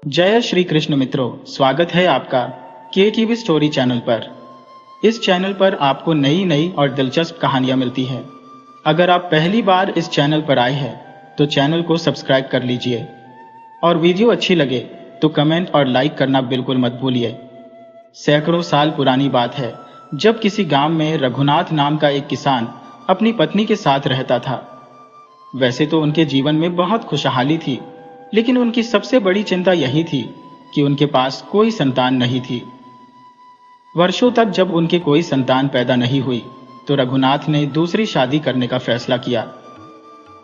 जय श्री कृष्ण मित्रों, स्वागत है आपका KTV स्टोरी चैनल पर। इस चैनल पर आपको नई नई और दिलचस्प कहानियां मिलती है। अगर आप पहली बार इस चैनल पर आए हैं तो चैनल को सब्सक्राइब कर लीजिए और वीडियो अच्छी लगे तो कमेंट और लाइक करना बिल्कुल मत भूलिए। सैकड़ों साल पुरानी बात है, जब किसी गांव में रघुनाथ नाम का एक किसान अपनी पत्नी के साथ रहता था। वैसे तो उनके जीवन में बहुत खुशहाली थी, लेकिन उनकी सबसे बड़ी चिंता यही थी कि उनके पास कोई संतान नहीं थी। वर्षों तक जब उनके कोई संतान पैदा नहीं हुई तो रघुनाथ ने दूसरी शादी करने का फैसला किया।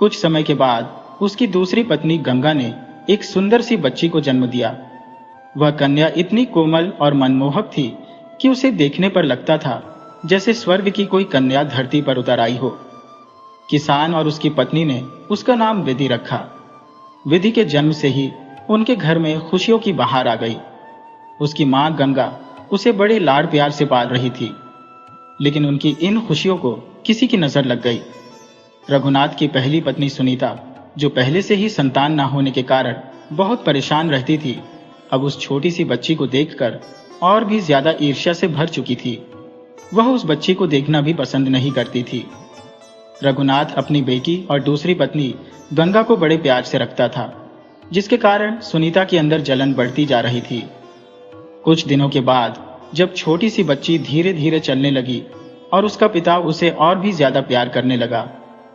कुछ समय के बाद उसकी दूसरी पत्नी गंगा ने एक सुंदर सी बच्ची को जन्म दिया। वह कन्या इतनी कोमल और मनमोहक थी कि उसे देखने पर लगता था जैसे स्वर्ग की कोई कन्या धरती पर उतर आई हो। किसान और उसकी पत्नी ने उसका नाम विधि रखा। विधि के जन्म से ही उनके घर में खुशियों की बहार आ गई। उसकी मां गंगा उसे बड़े लाड प्यार से पाल रही थी, लेकिन उनकी इन खुशियों को किसी की नजर लग गई। रघुनाथ की पहली पत्नी सुनीता, जो पहले से ही संतान न होने के कारण बहुत परेशान रहती थी, अब उस छोटी सी बच्ची को देखकर और भी ज्यादा ईर्ष्या से भर चुकी थी। वह उस बच्ची को देखना भी पसंद नहीं करती थी। रघुनाथ अपनी बेटी और दूसरी पत्नी गंगा को बड़े प्यार से रखता था, जिसके कारण सुनीता के अंदर जलन बढ़ती जा रही थी। कुछ दिनों के बाद जब छोटी सी बच्ची धीरे धीरे चलने लगी और उसका पिता उसे और भी ज्यादा प्यार करने लगा,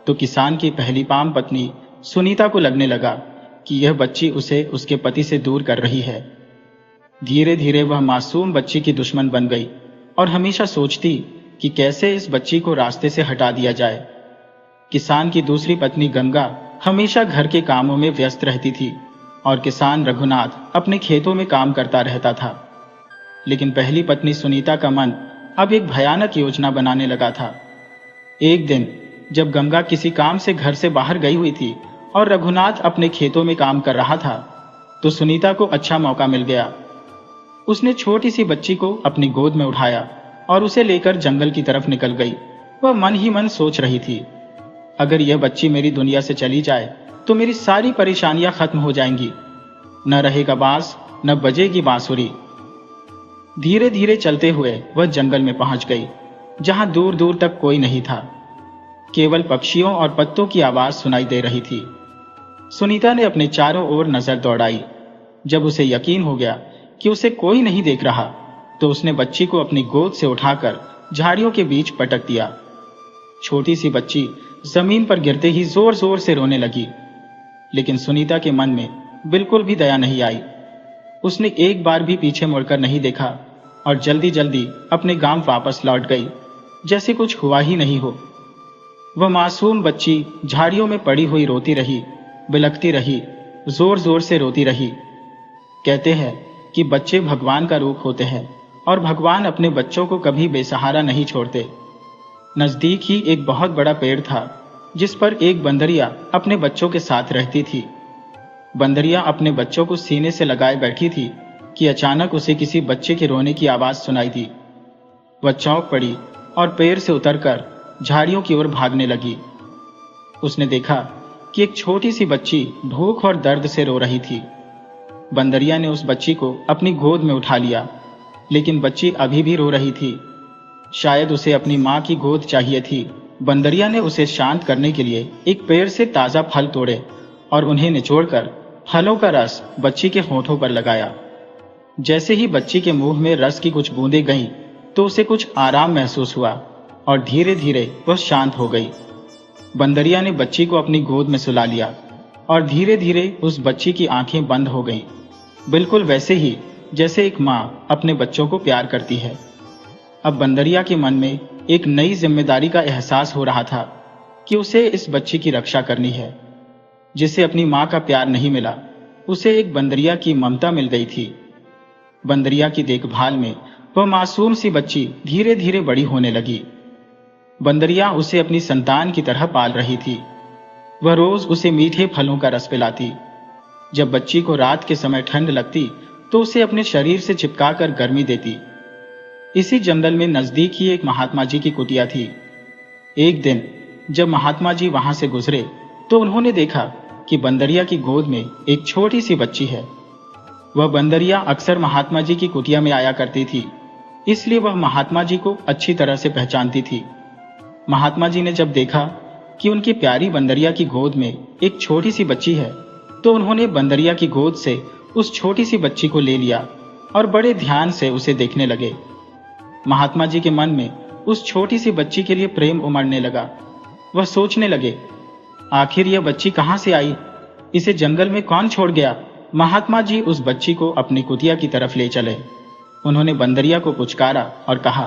तो किसान की पहली पाम पत्नी सुनीता को लगने लगा कि यह बच्ची उसे उसके पति से दूर कर रही है। धीरे धीरे वह मासूम बच्ची की दुश्मन बन गई और हमेशा सोचती कि कैसे इस बच्ची को रास्ते से हटा दिया जाए। किसान की दूसरी पत्नी गंगा हमेशा घर के कामों में व्यस्त रहती थी और किसान रघुनाथ अपने खेतों में काम करता रहता था। लेकिन पहली पत्नी सुनीता का मन अब एक भयानक योजना बनाने लगा था। एक दिन जब गंगा किसी काम से घर से बाहर गई हुई थी और रघुनाथ अपने खेतों में काम कर रहा था, तो सुनीता को अच्छा मौका मिल गया। उसने छोटी सी बच्ची को अपनी गोद में उठाया और उसे लेकर जंगल की तरफ निकल गई। वह मन ही मन सोच रही थी, अगर यह बच्ची मेरी दुनिया से चली जाए तो मेरी सारी परेशानियां खत्म हो जाएंगी। न रहेगा बांस, न बजेगी बांसुरी। धीरे धीरे चलते हुए वह जंगल में पहुंच गई, जहां दूर दूर तक कोई नहीं था। केवल पक्षियों और पत्तों की आवाज सुनाई दे रही थी। सुनीता ने अपने चारों ओर नजर दौड़ाई। जब उसे यकीन हो गया कि उसे कोई नहीं देख रहा, तो उसने बच्ची को अपनी गोद से उठाकर झाड़ियों के बीच पटक दिया। छोटी सी बच्ची जमीन पर गिरते ही जोर जोर से रोने लगी, लेकिन सुनीता के मन में बिल्कुल भी दया नहीं आई। उसने एक बार भी पीछे मुड़कर नहीं देखा और जल्दी जल्दी अपने गांव वापस लौट गई, जैसे कुछ हुआ ही नहीं हो। वह मासूम बच्ची झाड़ियों में पड़ी हुई रोती रही, बिलखती रही, जोर जोर से रोती रही। कहते हैं कि बच्चे भगवान का रूप होते हैं और भगवान अपने बच्चों को कभी बेसहारा नहीं छोड़ते। नजदीक ही एक बहुत बड़ा पेड़ था, जिस पर एक बंदरिया अपने बच्चों के साथ रहती थी। बंदरिया अपने बच्चों को सीने से लगाए बैठी थी कि अचानक उसे किसी बच्चे के रोने की आवाज सुनाई दी। वह चौंक पड़ी और पेड़ से उतरकर झाड़ियों की ओर भागने लगी। उसने देखा कि एक छोटी सी बच्ची भूख और दर्द से रो रही थी। बंदरिया ने उस बच्ची को अपनी गोद में उठा लिया, लेकिन बच्ची अभी भी रो रही थी। शायद उसे अपनी मां की गोद चाहिए थी। बंदरिया ने उसे शांत करने के लिए एक पेड़ से ताजा फल तोड़े और उन्हें निचोड़कर फलों का रस बच्ची के होठों पर लगाया। जैसे ही बच्ची के मुंह में रस की कुछ बूंदें गईं, तो उसे कुछ आराम महसूस हुआ और धीरे धीरे वह शांत हो गई। बंदरिया ने बच्ची को अपनी गोद में सुला लिया और धीरे धीरे उस बच्ची की आंखें बंद हो गईं, बिल्कुल वैसे ही जैसे एक मां अपने बच्चों को प्यार करती है। अब बंदरिया के मन में एक नई जिम्मेदारी का एहसास हो रहा था कि उसे इस बच्ची की रक्षा करनी है। जिसे अपनी मां का प्यार नहीं मिला, उसे एक बंदरिया की ममता मिल गई थी। बंदरिया की देखभाल में वह मासूम सी बच्ची धीरे धीरे बड़ी होने लगी। बंदरिया उसे अपनी संतान की तरह पाल रही थी। वह रोज उसे मीठे फलों का रस पिलाती। जब बच्ची को रात के समय ठंड लगती तो उसे अपने शरीर से चिपकाकर गर्मी देती। इसी जंगल में नजदीक ही एक महात्मा जी की कुटिया थी। एक दिन जब महात्मा जी वहां से गुजरे तो उन्होंने देखा कि बंदरिया की गोद में एक छोटी सी बच्ची है। वह बंदरिया अक्सर महात्मा जी की कुटिया में आया करती थी, इसलिए वह महात्मा जी को अच्छी तरह से पहचानती थी। महात्मा जी ने जब देखा कि उनकी प्यारी बंदरिया की गोद में एक छोटी सी बच्ची है, तो उन्होंने बंदरिया की गोद से उस छोटी सी बच्ची को ले लिया और बड़े ध्यान से उसे देखने लगे। महात्मा जी के मन में उस छोटी सी बच्ची के लिए प्रेम उमड़ने लगा। वह सोचने लगे, आखिर यह बच्ची कहां से आई, इसे जंगल में कौन छोड़ गया। महात्मा जी उस बच्ची को अपनी कुटिया की तरफ ले चले। उन्होंने बंदरिया को पुचकारा और कहा,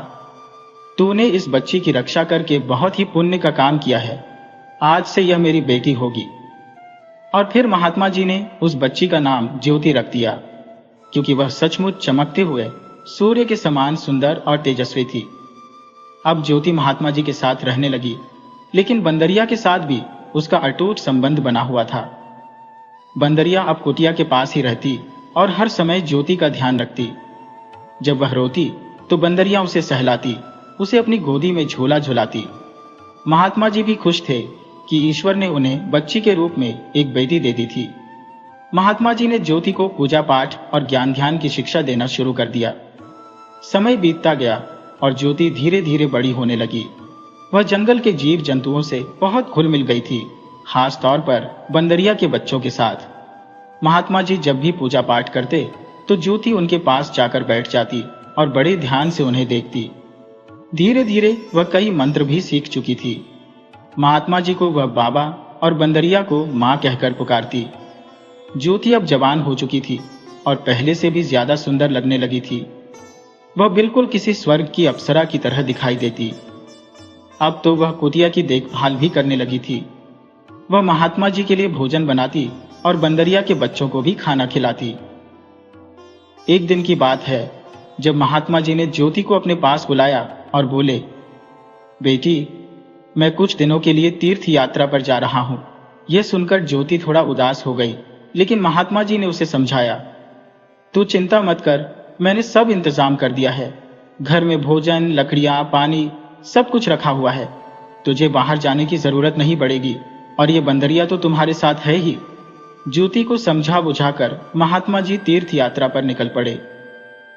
तूने इस बच्ची की रक्षा करके बहुत ही पुण्य का काम किया है, आज से यह मेरी बेटी होगी। और फिर महात्मा जी ने उस बच्ची का नाम ज्योति रख दिया, क्योंकि वह सचमुच चमकते हुए सूर्य के समान सुंदर और तेजस्वी थी। अब ज्योति महात्मा जी के साथ रहने लगी, लेकिन बंदरिया के साथ भी उसका अटूट संबंध बना हुआ था। बंदरिया अब कुटिया के पास ही रहती और हर समय ज्योति का ध्यान रखती। जब वह रोती तो बंदरिया उसे सहलाती, उसे अपनी गोदी में झूला झुलाती। महात्मा जी भी खुश थे कि ईश्वर ने उन्हें बच्ची के रूप में एक बेटी दे दी थी। महात्मा जी ने ज्योति को पूजा पाठ और ज्ञान ध्यान की शिक्षा देना शुरू कर दिया। समय बीतता गया और ज्योति धीरे धीरे बड़ी होने लगी। वह जंगल के जीव जंतुओं से बहुत घुल मिल गई थी, खास तौर पर बंदरिया के बच्चों के साथ। महात्मा जी जब भी पूजा पाठ करते तो ज्योति उनके पास जाकर बैठ जाती और बड़े ध्यान से उन्हें देखती। धीरे धीरे वह कई मंत्र भी सीख चुकी थी। महात्मा जी को वह बाबा और बंदरिया को मां कहकर पुकारती। ज्योति अब जवान हो चुकी थी और पहले से भी ज्यादा सुंदर लगने लगी थी। वह बिल्कुल किसी स्वर्ग की अप्सरा की तरह दिखाई देती। अब तो वह कुटिया की देखभाल भी करने लगी थी। वह महात्मा जी के लिए भोजन बनाती और बंदरिया के बच्चों को भी खाना खिलाती। एक दिन की बात है जब महात्मा जी ने ज्योति को अपने पास बुलाया और बोले, बेटी, मैं कुछ दिनों के लिए तीर्थ यात्रा पर जा रहा हूं। यह सुनकर ज्योति थोड़ा उदास हो गई, लेकिन महात्मा जी ने उसे समझाया, तू चिंता मत कर, मैंने सब इंतजाम कर दिया है। घर में भोजन, लकड़ियां, पानी सब कुछ रखा हुआ है। तुझे बाहर जाने की जरूरत नहीं पड़ेगी और ये बंदरिया तो तुम्हारे साथ है ही। ज्योति को समझा बुझाकर महात्मा जी तीर्थ यात्रा पर निकल पड़े।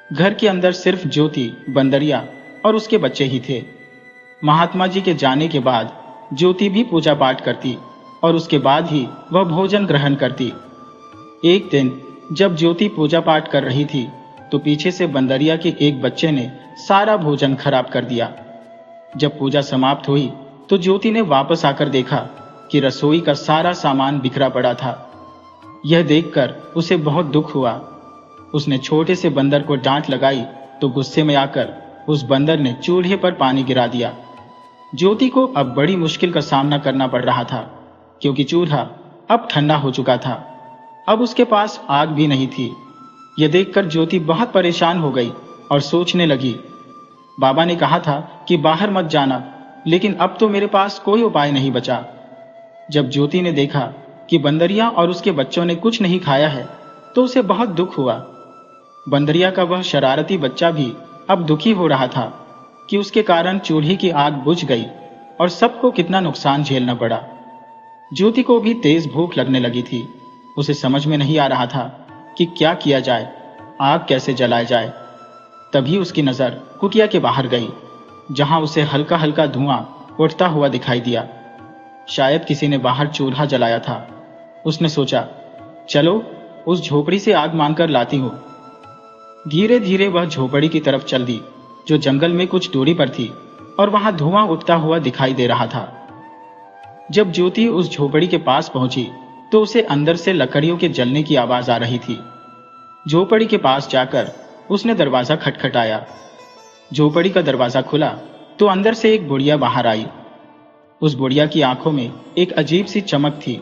घर के अंदर सिर्फ ज्योति, बंदरिया और उसके बच्चे ही थे। महात्मा जी के जाने के बाद ज्योति भी पूजा पाठ करती और उसके बाद ही वह भोजन ग्रहण करती। एक दिन जब ज्योति पूजा पाठ कर रही थी तो पीछे से बंदरिया के एक बच्चे ने सारा भोजन खराब कर दिया। जब पूजा समाप्त हुई तो ज्योति ने वापस आकर देखा कि रसोई का सारा सामान बिखरा पड़ा था। यह देखकर उसे बहुत दुख हुआ। उसने छोटे से बंदर को डांट लगाई तो गुस्से में आकर उस बंदर ने चूल्हे पर पानी गिरा दिया। ज्योति को अब बड़ी मुश्किल का सामना करना पड़ रहा था, क्योंकि चूल्हा अब ठंडा हो चुका था। अब उसके पास आग भी नहीं थी। यह देखकर ज्योति बहुत परेशान हो गई और सोचने लगी, बाबा ने कहा था कि बाहर मत जाना, लेकिन अब तो मेरे पास कोई उपाय नहीं बचा। जब ज्योति ने देखा कि बंदरिया और उसके बच्चों ने कुछ नहीं खाया है तो उसे बहुत दुख हुआ। बंदरिया का वह शरारती बच्चा भी अब दुखी हो रहा था कि उसके कारण चूल्हे की आग बुझ गई और सबको कितना नुकसान झेलना पड़ा। ज्योति को भी तेज भूख लगने लगी थी। उसे समझ में नहीं आ रहा था कि क्या किया जाए, आग कैसे जलाया जाए। तभी उसकी नजर कुटिया के बाहर गई, जहां उसे हल्का हल्का धुआं उठता हुआ दिखाई दिया। शायद किसी ने बाहर चूल्हा जलाया था। उसने सोचा, चलो उस झोपड़ी से आग मांगकर लाती हूं। धीरे धीरे वह झोपड़ी की तरफ चल दी, जो जंगल में कुछ दूरी पर थी और वहां धुआं उठता हुआ दिखाई दे रहा था। जब ज्योति उस झोपड़ी के पास पहुंची तो उसे अंदर से लकड़ियों के जलने की आवाज आ रही थी। झोपड़ी के पास जाकर उसने दरवाजा खटखटाया। झोपड़ी का दरवाजा खुला तो अंदर से एक बुढ़िया बाहर आई। उस बुढ़िया की आंखों में एक अजीब सी चमक थी।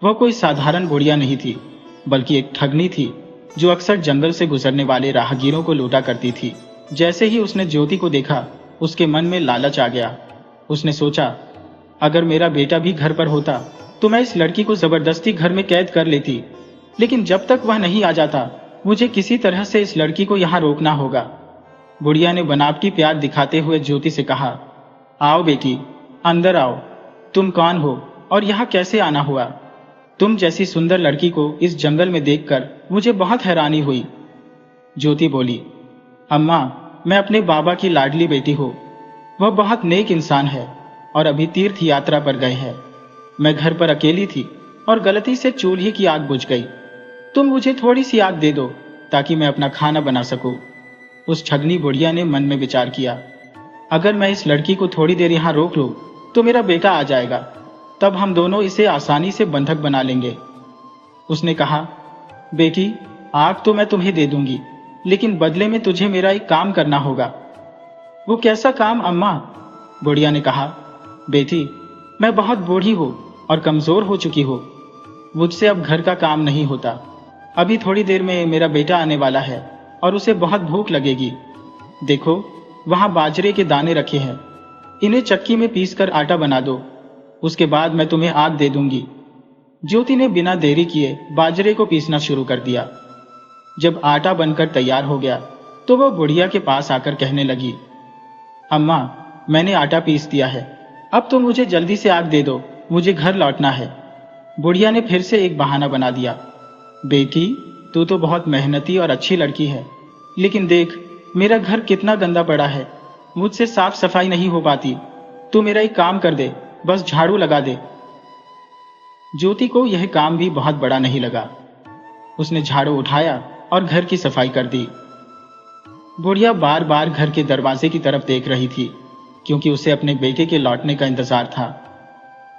वह कोई साधारण बुढ़िया नहीं थी, बल्कि एक ठगनी थी जो अक्सर जंगल से गुजरने वाले राहगीरों को लूटा करती थी। जैसे ही उसने ज्योति को देखा, उसके मन में लालच आ गया। उसने सोचा, अगर मेरा बेटा भी घर पर होता तो मैं इस लड़की को जबरदस्ती घर में कैद कर लेती, लेकिन जब तक वह नहीं आ जाता मुझे किसी तरह से इस लड़की को यहाँ रोकना होगा। बुढ़िया ने बनावटी प्यार दिखाते हुए ज्योति से कहा, आओ बेटी, अंदर आओ। तुम कौन हो और यहाँ कैसे आना हुआ? तुम जैसी सुंदर लड़की को इस जंगल में देखकर मुझे बहुत हैरानी हुई। ज्योति बोली, अम्मा, मैं अपने बाबा की लाडली बेटी हूँ। वह बहुत नेक इंसान है और अभी तीर्थ यात्रा पर गए हैं। मैं घर पर अकेली थी और गलती से चूल्हे की आग बुझ गई। तुम मुझे थोड़ी सी आग दे दो ताकि मैं अपना खाना बना सकूं। उस ठगनी बुढ़िया ने मन में विचार किया, अगर मैं इस लड़की को थोड़ी देर यहाँ रोक लूं तो मेरा बेटा आ जाएगा, तब हम दोनों इसे आसानी से बंधक बना लेंगे। उसने कहा, बेटी, आग तो मैं तुम्हें दे दूंगी, लेकिन बदले में तुझे मेरा एक काम करना होगा। वो कैसा काम अम्मा? बुढ़िया ने कहा, बेटी, मैं बहुत बूढ़ी हूँ और कमजोर हो चुकी हूँ। मुझसे अब घर का काम नहीं होता। अभी थोड़ी देर में मेरा बेटा आने वाला है और उसे बहुत भूख लगेगी। देखो, वहां बाजरे के दाने रखे हैं, इन्हें चक्की में पीसकर आटा बना दो, उसके बाद मैं तुम्हें आग दे दूंगी। ज्योति ने बिना देरी किए बाजरे को पीसना शुरू कर दिया। जब आटा बनकर तैयार हो गया तो वह बुढ़िया के पास आकर कहने लगी, अम्मा, मैंने आटा पीस दिया है, अब तो मुझे जल्दी से आग दे दो, मुझे घर लौटना है। बुढ़िया ने फिर से एक बहाना बना दिया, बेटी, तू तो बहुत मेहनती और अच्छी लड़की है, लेकिन देख मेरा घर कितना गंदा पड़ा है, मुझसे साफ सफाई नहीं हो पाती। तू मेरा एक काम कर दे, बस झाड़ू लगा दे। ज्योति को यह काम भी बहुत बड़ा नहीं लगा। उसने झाड़ू उठाया और घर की सफाई कर दी। बुढ़िया बार बार घर के दरवाजे की तरफ देख रही थी, क्योंकि उसे अपने बेटे के लौटने का इंतजार था।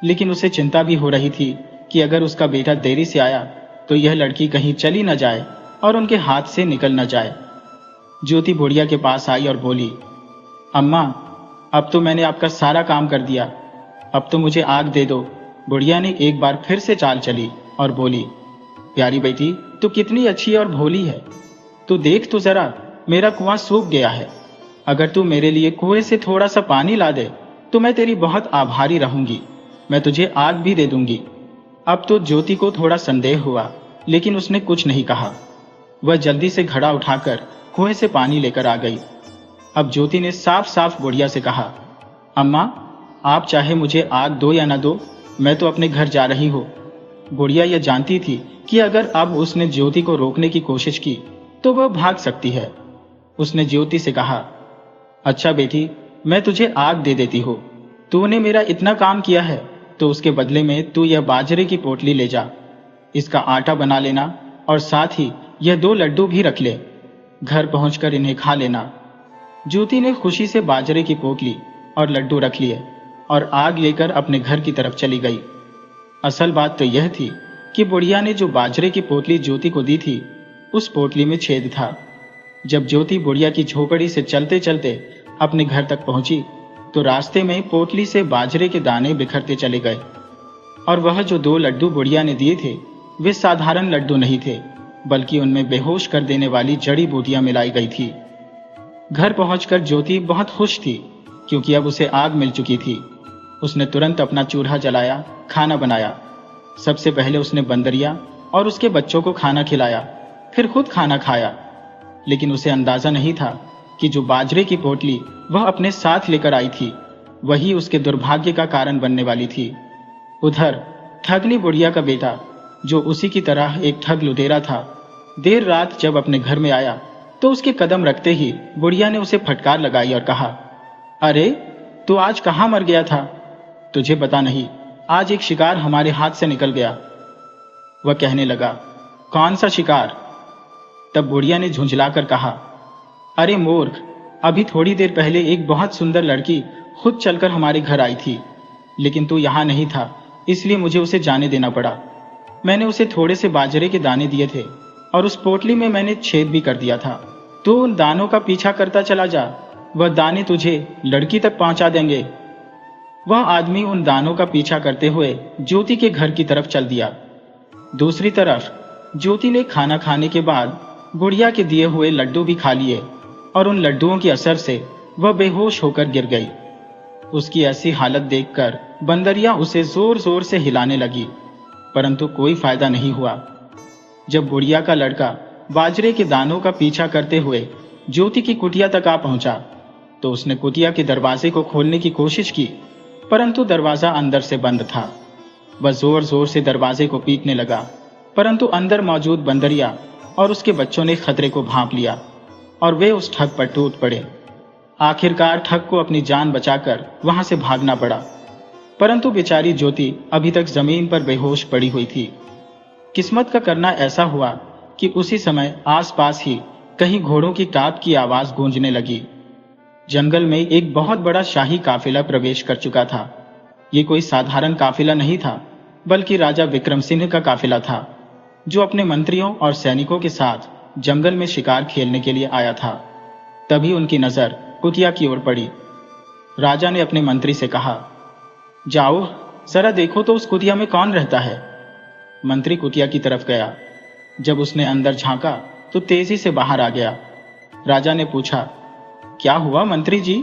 लेकिन उसे चिंता भी हो रही थी कि अगर उसका बेटा देरी से आया तो यह लड़की कहीं चली न जाए और उनके हाथ से निकल न जाए। ज्योति बुढ़िया के पास आई और बोली, अम्मा, अब तो मैंने आपका सारा काम कर दिया, अब तो मुझे आग दे दो। बुढ़िया ने एक बार फिर से चाल चली और बोली, प्यारी बेटी, तू कितनी अच्छी और भोली है। तू देख तो जरा, मेरा कुआं सूख गया है। अगर तू मेरे लिए कुएं से थोड़ा सा पानी ला दे तो मैं तेरी बहुत आभारी रहूंगी। मैं तुझे आग भी दे दूंगी। अब तो ज्योति को थोड़ा संदेह हुआ, लेकिन उसने कुछ नहीं कहा। वह जल्दी से घड़ा उठाकर कुएं से पानी लेकर आ गई। अब ज्योति ने साफ साफ बुढ़िया से कहा, अम्मा, आप चाहे मुझे आग दो या न दो, मैं तो अपने घर जा रही हूँ। बुढ़िया यह जानती थी कि अगर अब उसने ज्योति को रोकने की कोशिश की तो वह भाग सकती है। उसने ज्योति से कहा, अच्छा बेटी, मैं तुझे आग दे देती हूँ। तूने मेरा इतना काम किया है तो उसके बदले में तू यह बाजरे की पोटली ले जा, इसका आटा बना लेना और साथ ही यह 2 लड्डू भी रख ले। घर पहुंचकर इन्हें खा लेना। ज्योति ने खुशी से बाजरे की पोटली और लड्डू रख लिए और आग लेकर अपने घर की तरफ चली गई। असल बात तो यह थी कि बुढ़िया ने जो बाजरे की पोटली ज्योति को दी थी, उस पोटली में छेद था। जब ज्योति बुढ़िया की झोपड़ी से चलते चलते अपने घर तक पहुंची तो रास्ते में पोटली से बाजरे के दाने बिखरते चले गए और वह जो 2 लड्डू बुढ़िया ने दिए थे वे साधारण लड्डू नहीं थे, बल्कि उनमें बेहोश कर देने वाली जड़ी बूटियां मिलाई गई थी। घर पहुंचकर ज्योति बहुत खुश थी, क्योंकि अब उसे आग मिल चुकी थी। उसने तुरंत अपना चूल्हा जलाया, खाना बनाया। सबसे पहले उसने बंदरिया और उसके बच्चों को खाना खिलाया, फिर खुद खाना खाया। लेकिन उसे अंदाजा नहीं था कि जो बाजरे की पोटली वह अपने साथ लेकर आई थी, वही उसके दुर्भाग्य का कारण बनने वाली थी। उधर ठगनी बुढ़िया का बेटा, जो उसी की तरह एक ठग लुटेरा था, देर रात जब अपने घर में आया तो उसके कदम रखते ही बुढ़िया ने उसे फटकार लगाई और कहा, अरे, तू आज कहाँ मर गया था? तुझे पता नहीं, आज एक शिकार हमारे हाथ से निकल गया। वह कहने लगा, कौन सा शिकार? तब बुढ़िया ने झुंझलाकर कहा, अरे मूर्ख, अभी थोड़ी देर पहले एक बहुत सुंदर लड़की खुद चलकर हमारे घर आई थी, लेकिन तू यहाँ नहीं था, इसलिए मुझे उसे जाने देना पड़ा। मैंने उसे थोड़े से बाजरे के दाने दिए थे और उस पोटली में मैंने छेद भी कर दिया था। तू उन दानों का पीछा करता चला जा, वह दाने तुझे लड़की तक पहुंचा देंगे। वह आदमी उन दानों का पीछा करते हुए ज्योति के घर की तरफ चल दिया। दूसरी तरफ ज्योति ने खाना खाने के बाद बुढ़िया के दिए हुए लड्डू भी खा लिए और उन लड्डुओं के असर से वह बेहोश होकर गिर गई। उसकी ऐसी हालत देखकर बंदरिया उसे जोर जोर से हिलाने लगी, परंतु कोई फायदा नहीं हुआ। जब बुढ़िया का लड़का बाजरे के दानों का पीछा करते हुए ज्योति की कुटिया तक आ पहुंचा तो उसने कुटिया के दरवाजे को खोलने की कोशिश की, परंतु दरवाजा अंदर से बंद था। वह जोर जोर से दरवाजे को पीटने लगा, परंतु अंदर मौजूद बंदरिया और उसके बच्चों ने खतरे को भांप लिया और वे उस ठग पर टूट पड़े। आखिरकार ठग को अपनी जान बचाकर वहां से भागना पड़ा, परंतु बेचारी ज्योति अभी तक जमीन पर बेहोश पड़ी हुई थी। किस्मत का करना ऐसा हुआ कि उसी समय आसपास ही कहीं घोड़ों की टाप की आवाज गूंजने लगी। जंगल में एक बहुत बड़ा शाही काफिला प्रवेश कर चुका था। ये कोई साधारण काफिला नहीं था, बल्कि राजा विक्रम सिंह का काफिला था, जो अपने मंत्रियों और सैनिकों के साथ जंगल में शिकार खेलने के लिए आया था। तभी उनकी नजर कुतिया की ओर पड़ी। राजा ने अपने मंत्री से कहा, जाओ जरा देखो तो उस कुतिया में कौन रहता है। मंत्री कुतिया की तरफ गया। जब उसने अंदर झांका तो तेजी से बाहर आ गया। राजा ने पूछा, क्या हुआ मंत्री जी?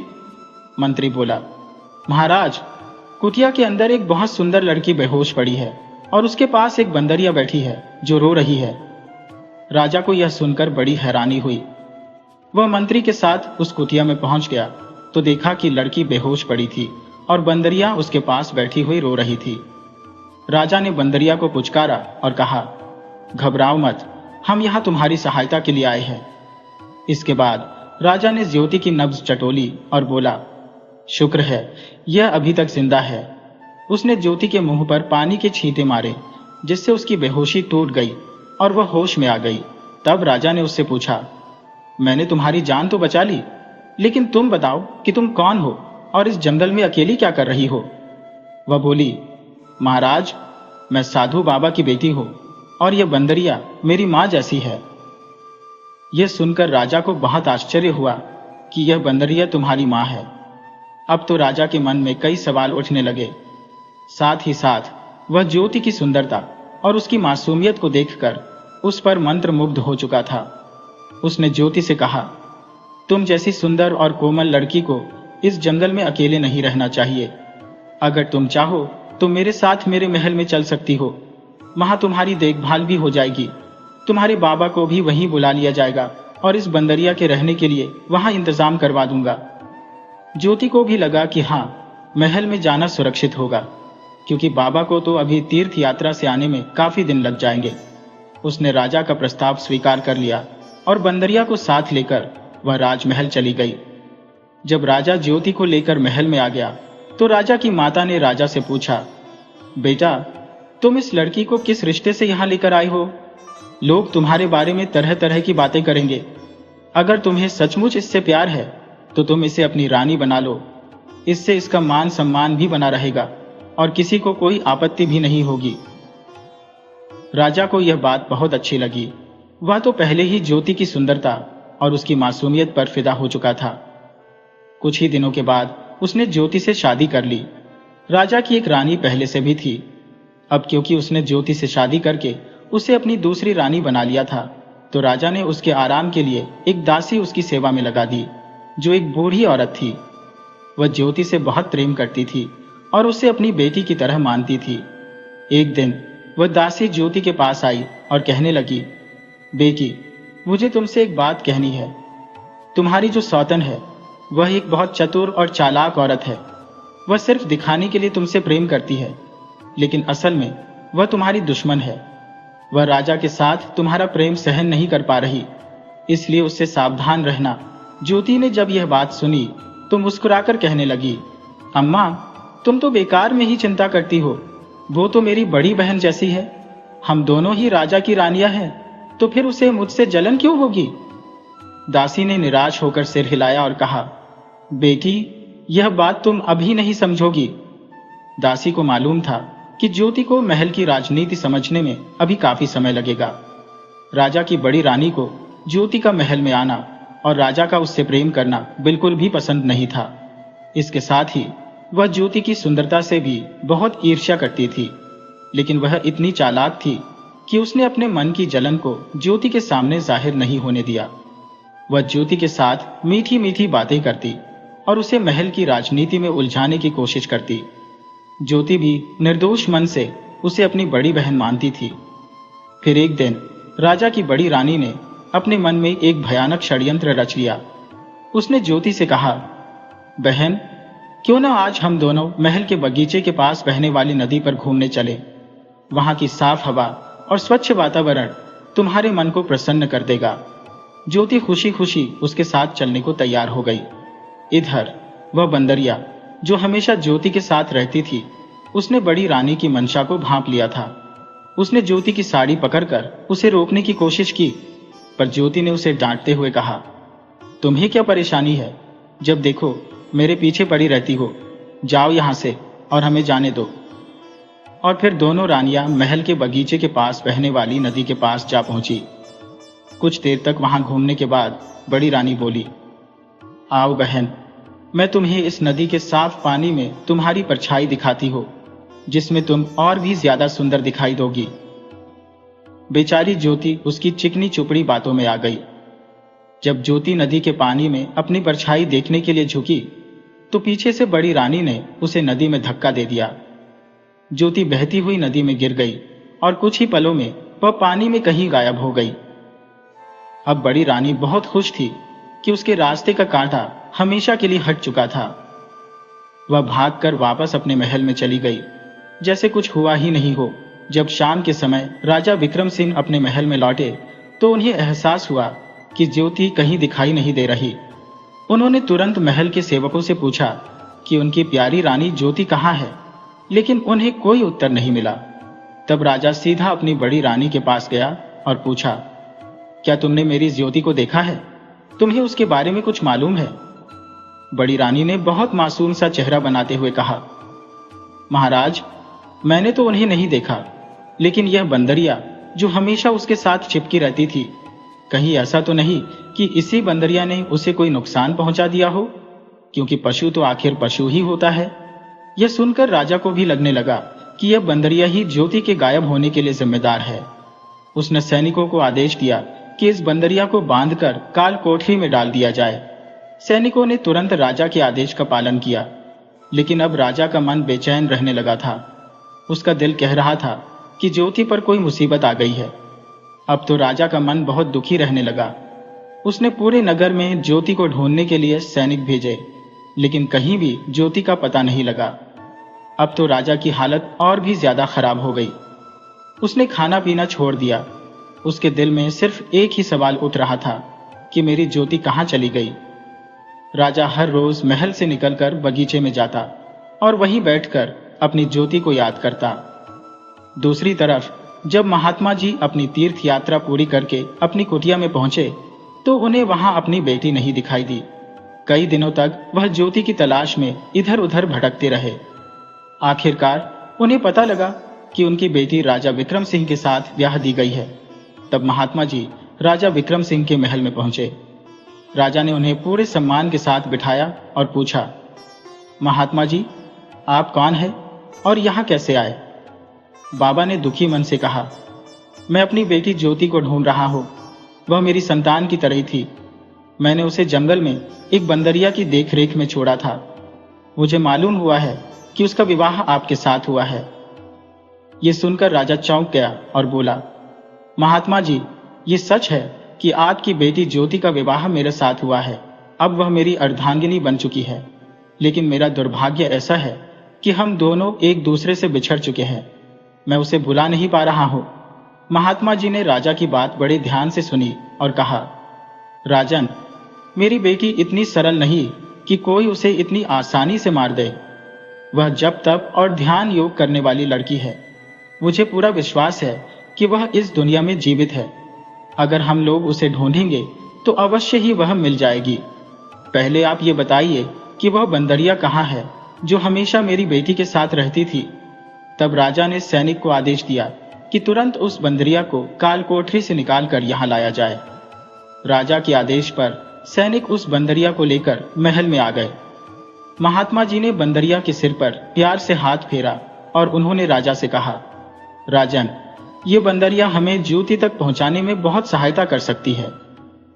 मंत्री बोला, महाराज, कुतिया के अंदर एक बहुत सुंदर लड़की बेहोश पड़ी है और उसके पास एक बंदरिया बैठी है जो रो रही है। राजा को यह सुनकर बड़ी हैरानी हुई। वह मंत्री के साथ उस कुतिया में पहुंच गया तो देखा कि लड़की बेहोश पड़ी थी और बंदरिया उसके पास बैठी हुई रो रही थी। राजा ने बंदरिया को पुचकारा और कहा, घबराओ मत, हम यहां तुम्हारी सहायता के लिए आए हैं। इसके बाद राजा ने ज्योति की नब्ज चटोली और बोला, शुक्र है यह अभी तक जिंदा है। उसने ज्योति के मुंह पर पानी के छींटे मारे, जिससे उसकी बेहोशी टूट गई और वह होश में आ गई। तब राजा ने उससे पूछा, मैंने तुम्हारी जान तो बचा ली, लेकिन तुम बताओ कि तुम कौन हो और इस जंगल में अकेली क्या कर रही हो? वह बोली, महाराज, मैं साधु बाबा की बेटी हूं और यह बंदरिया मेरी मां जैसी है। यह सुनकर राजा को बहुत आश्चर्य हुआ कि यह बंदरिया तुम्हारी मां है। अब तो राजा के मन में कई सवाल उठने लगे। साथ ही साथ वह ज्योति की सुंदरता और उसकी मासूमियत को देखकर उस पर मंत्रमुग्ध हो चुका था। उसने ज्योति से कहा, तुम जैसी सुंदर और कोमल लड़की को इस जंगल में अकेले नहीं रहना चाहिए। अगर तुम चाहो तो मेरे साथ मेरे महल में चल सकती हो। वहां तुम्हारी देखभाल भी हो जाएगी। तुम्हारे बाबा को भी वहीं बुला लिया जाएगा और इस बंदरिया के रहने के लिए वहां इंतजाम करवा दूंगा। ज्योति को भी लगा कि हाँ, महल में जाना सुरक्षित होगा, क्योंकि बाबा को तो अभी तीर्थ यात्रा से आने में काफी दिन लग जाएंगे। उसने राजा का प्रस्ताव स्वीकार कर लिया और बंदरिया को साथ लेकर वह राजमहल चली गई। जब राजा ज्योति को लेकर महल में आ गया तो राजा की माता ने राजा से पूछा, बेटा, तुम इस लड़की को किस रिश्ते से यहाँ लेकर आए हो? लोग तुम्हारे बारे में तरह तरह की बातें करेंगे। अगर तुम्हें सचमुच इससे प्यार है तो तुम इसे अपनी रानी बना लो। इससे इसका मान सम्मान भी बना रहेगा और किसी को कोई आपत्ति भी नहीं होगी। राजा को यह बात बहुत अच्छी लगी। वह तो पहले ही ज्योति की सुंदरता और उसकी मासूमियत पर फिदा हो चुका था। कुछ ही दिनों के बाद उसने ज्योति से शादी कर ली। राजा की एक रानी पहले से भी थी। अब क्योंकि उसने ज्योति से शादी करके उसे अपनी दूसरी रानी बना लिया था, तो राजा ने उसके आराम के लिए एक दासी उसकी सेवा में लगा दी, जो एक बूढ़ी औरत थी। वह ज्योति से बहुत प्रेम करती थी और उसे अपनी बेटी की तरह मानती थी। एक दिन वह दासी ज्योति के पास आई और कहने लगी, बेटी, मुझे तुमसे एक बात कहनी है। तुम्हारी जो सौतन है वह एक बहुत चतुर और चालाक औरत है। वह सिर्फ दिखाने के लिए तुमसे प्रेम करती है, लेकिन असल में वह तुम्हारी दुश्मन है। वह राजा के साथ तुम्हारा प्रेम सहन नहीं कर पा रही, इसलिए उससे सावधान रहना। ज्योति ने जब यह बात सुनी तो मुस्कुराकर कहने लगी, अम्मा, तुम तो बेकार में ही चिंता करती हो। वो तो मेरी बड़ी बहन जैसी है। हम दोनों ही राजा की रानियां हैं, तो फिर उसे मुझसे जलन क्यों होगी? दासी ने निराश होकर सिर हिलाया और कहा, बेटी, यह बात तुम अभी नहीं समझोगी। दासी को मालूम था कि ज्योति को महल की राजनीति समझने में अभी काफी समय लगेगा। राजा की बड़ी रानी को ज्योति का महल में आना और राजा का उससे प्रेम करना बिल्कुल भी पसंद नहीं था। इसके साथ ही वह ज्योति की सुंदरता से भी बहुत ईर्ष्या करती थी, लेकिन वह इतनी चालाक थी कि उसने अपने मन की जलन को ज्योति के सामने जाहिर नहीं होने दिया। वह ज्योति के साथ मीठी मीठी बातें करती और उसे महल की राजनीति में उलझाने की कोशिश करती। ज्योति भी निर्दोष मन से उसे अपनी बड़ी बहन मानती थी। फिर एक दिन राजा की बड़ी रानी ने अपने मन में एक भयानक षड्यंत्र रच लिया। उसने ज्योति से कहा, बहन, क्यों ना आज हम दोनों महल के बगीचे के पास बहने वाली नदी पर घूमने चले। वहां की साफ हवा और स्वच्छ वातावरण तुम्हारे मन को प्रसन्न कर देगा। ज्योति खुशी खुशी उसके साथ चलने को तैयार हो गई। इधर वह बंदरिया जो हमेशा ज्योति के साथ रहती थी, उसने बड़ी रानी की मंशा को भांप लिया था। उसने ज्योति की साड़ी पकड़कर उसे रोकने की कोशिश की, पर ज्योति ने उसे डांटते हुए कहा, तुम्हें क्या परेशानी है? जब देखो मेरे पीछे पड़ी रहती हो। जाओ यहां से और हमें जाने दो। और फिर दोनों रानियां महल के बगीचे के पास बहने वाली नदी के पास जा पहुंची। कुछ देर तक वहां घूमने के बाद बड़ी रानी बोली, आओ बहन, मैं तुम्हें इस नदी के साफ पानी में तुम्हारी परछाई दिखाती हूं, जिसमें तुम और भी ज्यादा सुंदर दिखाई दोगी। बेचारी ज्योति उसकी चिकनी चुपड़ी बातों में आ गई। जब ज्योति नदी के पानी में अपनी परछाई देखने के लिए झुकी, तो पीछे से बड़ी रानी ने उसे नदी में धक्का दे दिया। ज्योति बहती हुई नदी में गिर गई और कुछ ही पलों में वह पानी में कहीं गायब हो गई। अब बड़ी रानी बहुत खुश थी कि उसके रास्ते का कांटा हमेशा के लिए हट चुका था। वह भागकर वापस अपने महल में चली गई, जैसे कुछ हुआ ही नहीं हो। जब शाम के समय राजा विक्रम सिंह अपने महल में लौटे, तो उन्हें एहसास हुआ कि ज्योति कहीं दिखाई नहीं दे रही। उन्होंने तुरंत महल के सेवकों से पूछा कि उनकी प्यारी रानी ज्योति कहाँ है, लेकिन उन्हें कोई उत्तर नहीं मिला। तब राजा सीधा अपनी बड़ी रानी के पास गया और पूछा, क्या तुमने मेरी ज्योति को देखा है? तुम्हें उसके बारे में कुछ मालूम है? बड़ी रानी ने बहुत मासूम सा चेहरा बनाते हुए कहा, महाराज, मैंने तो उन्हें नहीं देखा, लेकिन यह बंदरिया जो हमेशा उसके साथ चिपकी रहती थी, कहीं ऐसा तो नहीं कि इसी बंदरिया ने उसे कोई नुकसान पहुंचा दिया हो, क्योंकि पशु तो आखिर पशु ही होता है। यह सुनकर राजा को भी लगने लगा कि यह बंदरिया ही ज्योति के गायब होने के लिए जिम्मेदार है। उसने सैनिकों को आदेश दिया कि इस बंदरिया को बांधकर काल कोठरी में डाल दिया जाए। सैनिकों ने तुरंत राजा के आदेश का पालन किया, लेकिन अब राजा का मन बेचैन रहने लगा था। उसका दिल कह रहा था कि ज्योति पर कोई मुसीबत आ गई है। अब तो राजा का मन बहुत दुखी रहने लगा। उसने पूरे नगर में ज्योति को ढूंढने के लिए सैनिक भेजे, लेकिन कहीं भी ज्योति का पता नहीं लगा। अब तो राजा की हालत और भी ज्यादा खराब हो गई। उसने खाना पीना छोड़ दिया। उसके दिल में सिर्फ एक ही सवाल उठ रहा था कि मेरी ज्योति कहाँ चली गई। राजा हर रोज महल से निकलकर बगीचे में जाता और वहीं बैठकर अपनी ज्योति को याद करता। दूसरी तरफ जब महात्मा जी अपनी तीर्थ यात्रा पूरी करके अपनी कुटिया में पहुंचे, तो उन्हें वहां अपनी बेटी नहीं दिखाई दी। कई दिनों तक वह ज्योति की तलाश में इधर उधर भटकते रहे। आखिरकार उन्हें पता लगा कि उनकी बेटी राजा विक्रम सिंह के साथ ब्याह दी गई है। तब महात्मा जी राजा विक्रम सिंह के महल में पहुंचे। राजा ने उन्हें पूरे सम्मान के साथ बिठाया और पूछा, महात्मा जी, आप कौन हैं और यहाँ कैसे आए? बाबा ने दुखी मन से कहा, मैं अपनी बेटी ज्योति को ढूंढ रहा हूँ। वह मेरी संतान की तरह थी। मैंने उसे जंगल में एक बंदरिया की देखरेख में छोड़ा था। मुझे मालूम हुआ है कि उसका विवाह आपके साथ हुआ है। ये सुनकर राजा चौंक गया और बोला, महात्मा जी, ये सच है कि आपकी बेटी ज्योति का विवाह मेरे साथ हुआ है। अब वह मेरी अर्धांगिनी बन चुकी है, लेकिन मेरा दुर्भाग्य ऐसा है कि हम दोनों एक दूसरे से बिछड़ चुके हैं। मैं उसे भुला नहीं पा रहा हूं। महात्मा जी ने राजा की बात बड़े ध्यान से सुनी और कहा, राजन, मेरी बेटी इतनी सरल नहीं कि कोई उसे इतनी आसानी से मार दे। वह जप तप और ध्यान योग करने वाली लड़की है। मुझे पूरा विश्वास है कि वह इस दुनिया में जीवित है। अगर हम लोग उसे ढूंढेंगे तो अवश्य ही वह मिल जाएगी। पहले आप ये बताइए कि वह बंदरिया कहाँ है जो हमेशा मेरी बेटी के साथ रहती थी। तब राजा ने सैनिक को आदेश दिया कि तुरंत उस बंदरिया को काल कोठरी से निकालकर यहाँ लाया जाए। राजा के आदेश पर सैनिक उस बंदरिया को लेकर महल में आ गए। महात्मा जी ने बंदरिया के सिर पर प्यार से हाथ फेरा और उन्होंने राजा से कहा, राजन, ये बंदरिया हमें ज्योति तक पहुंचाने में बहुत सहायता कर सकती है।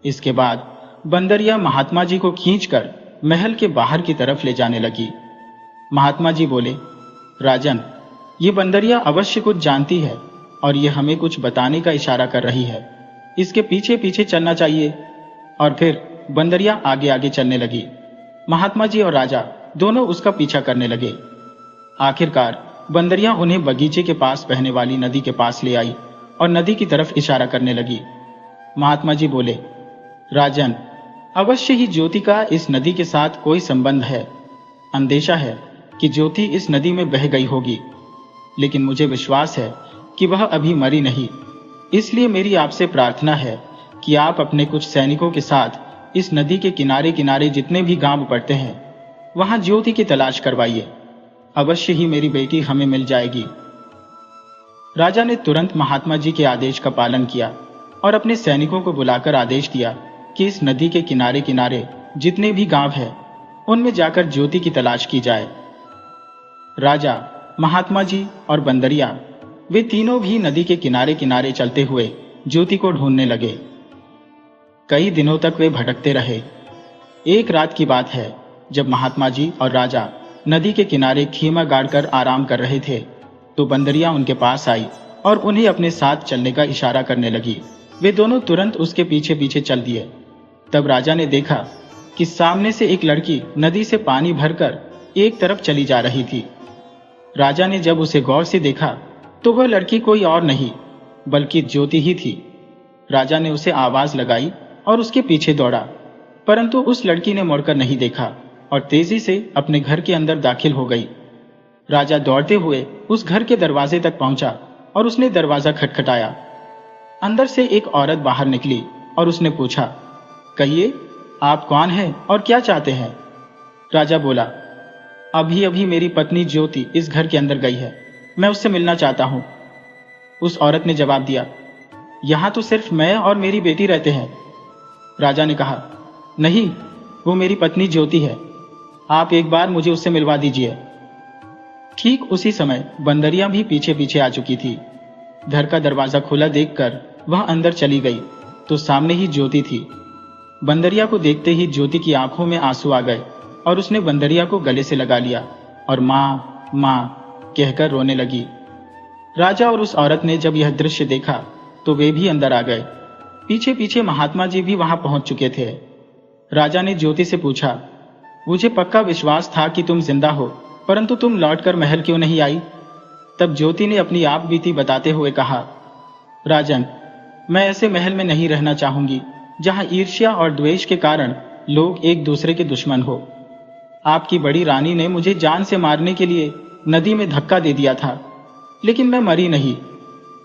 इसके बाद बंदरिया महात्मा जी को खींचकर महल के बाहर की तरफ ले जाने लगी। महात्मा जी बोले, राजन, ये बंदरिया अवश्य कुछ जानती है और ये हमें कुछ बताने का इशारा कर रही है। इसके पीछे पीछे चलना चाहिए। और फिर बंदरिया आगे आगे चलने लगी। महात्मा जी और राजा दोनों उसका पीछा करने लगे। आखिरकार बंदरिया उन्हें बगीचे के पास बहने वाली नदी के पास ले आई और नदी की तरफ इशारा करने लगी। महात्मा जी बोले, राजन, अवश्य ही ज्योति का इस नदी के साथ कोई संबंध है। अंदेशा है कि ज्योति इस नदी में बह गई होगी, लेकिन मुझे विश्वास है कि वह अभी मरी नहीं। इसलिए मेरी आपसे प्रार्थना है कि आप अपने कुछ सैनिकों के साथ इस नदी के किनारे किनारे जितने भी गांव पड़ते हैं वहां ज्योति की तलाश करवाइए। अवश्य ही मेरी बेटी हमें मिल जाएगी। राजा ने तुरंत महात्मा जी के आदेश का पालन किया और अपने सैनिकों को बुलाकर आदेश दिया कि इस नदी के किनारे किनारे जितने भी गांव हैं उनमें जाकर ज्योति की तलाश की जाए। राजा, महात्मा जी और बंदरिया वे तीनों भी नदी के किनारे किनारे चलते हुए ज्योति को ढूंढने लगे। कई दिनों तक वे भटकते रहे। एक रात की बात है, जब महात्मा जी और राजा नदी के किनारे खीमा गाड़कर आराम कर रहे थे तो बंदरिया उनके पास आई और उन्हें अपने साथ चलने का इशारा करने लगी। वे दोनों तुरंत उसके पीछे पीछे चल दिए। तब राजा ने देखा कि सामने से एक लड़की नदी से पानी भरकर एक तरफ चली जा रही थी। राजा ने जब उसे गौर से देखा तो वह लड़की कोई और नहीं बल्कि ज्योति ही थी। राजा ने उसे आवाज लगाई और उसके पीछे दौड़ा, परंतु उस लड़की ने मुड़कर नहीं देखा और तेजी से अपने घर के अंदर दाखिल हो गई। राजा दौड़ते हुए उस घर के दरवाजे तक पहुंचा और उसने दरवाजा खटखटाया। अंदर से एक औरत बाहर निकली और उसने पूछा, कहिए, आप कौन हैं और क्या चाहते हैं? राजा बोला, अभी अभी मेरी पत्नी ज्योति इस घर के अंदर गई है, मैं उससे मिलना चाहता हूं। उस औरत ने जवाब दिया, यहां तो सिर्फ मैं और मेरी बेटी रहते हैं। राजा ने कहा, नहीं, वो मेरी पत्नी ज्योति है, आप एक बार मुझे उससे मिलवा दीजिए। ठीक उसी समय बंदरिया भी पीछे पीछे आ चुकी थी। घर का दरवाजा खुला देखकर वह अंदर चली गई तो सामने ही ज्योति थी। बंदरिया को देखते ही ज्योति की आंखों में आंसू आ गए और उसने बंदरिया को गले से लगा लिया और माँ माँ कहकर रोने लगी। राजा और उस औरत ने जब यह दृश्य देखा तो वे भी अंदर आ गए। पीछे पीछे महात्मा जी भी वहां पहुंच चुके थे। राजा ने ज्योति से पूछा, मुझे पक्का विश्वास था कि तुम जिंदा हो, परंतु तुम लौटकर महल क्यों नहीं आई? तब ज्योति ने अपनी आप बीती बताते हुए कहा, राजन, मैं ऐसे महल में नहीं रहना चाहूंगी जहां ईर्ष्या और द्वेष के कारण लोग एक दूसरे के दुश्मन हो। आपकी बड़ी रानी ने मुझे जान से मारने के लिए नदी में धक्का दे दिया था, लेकिन मैं मरी नहीं।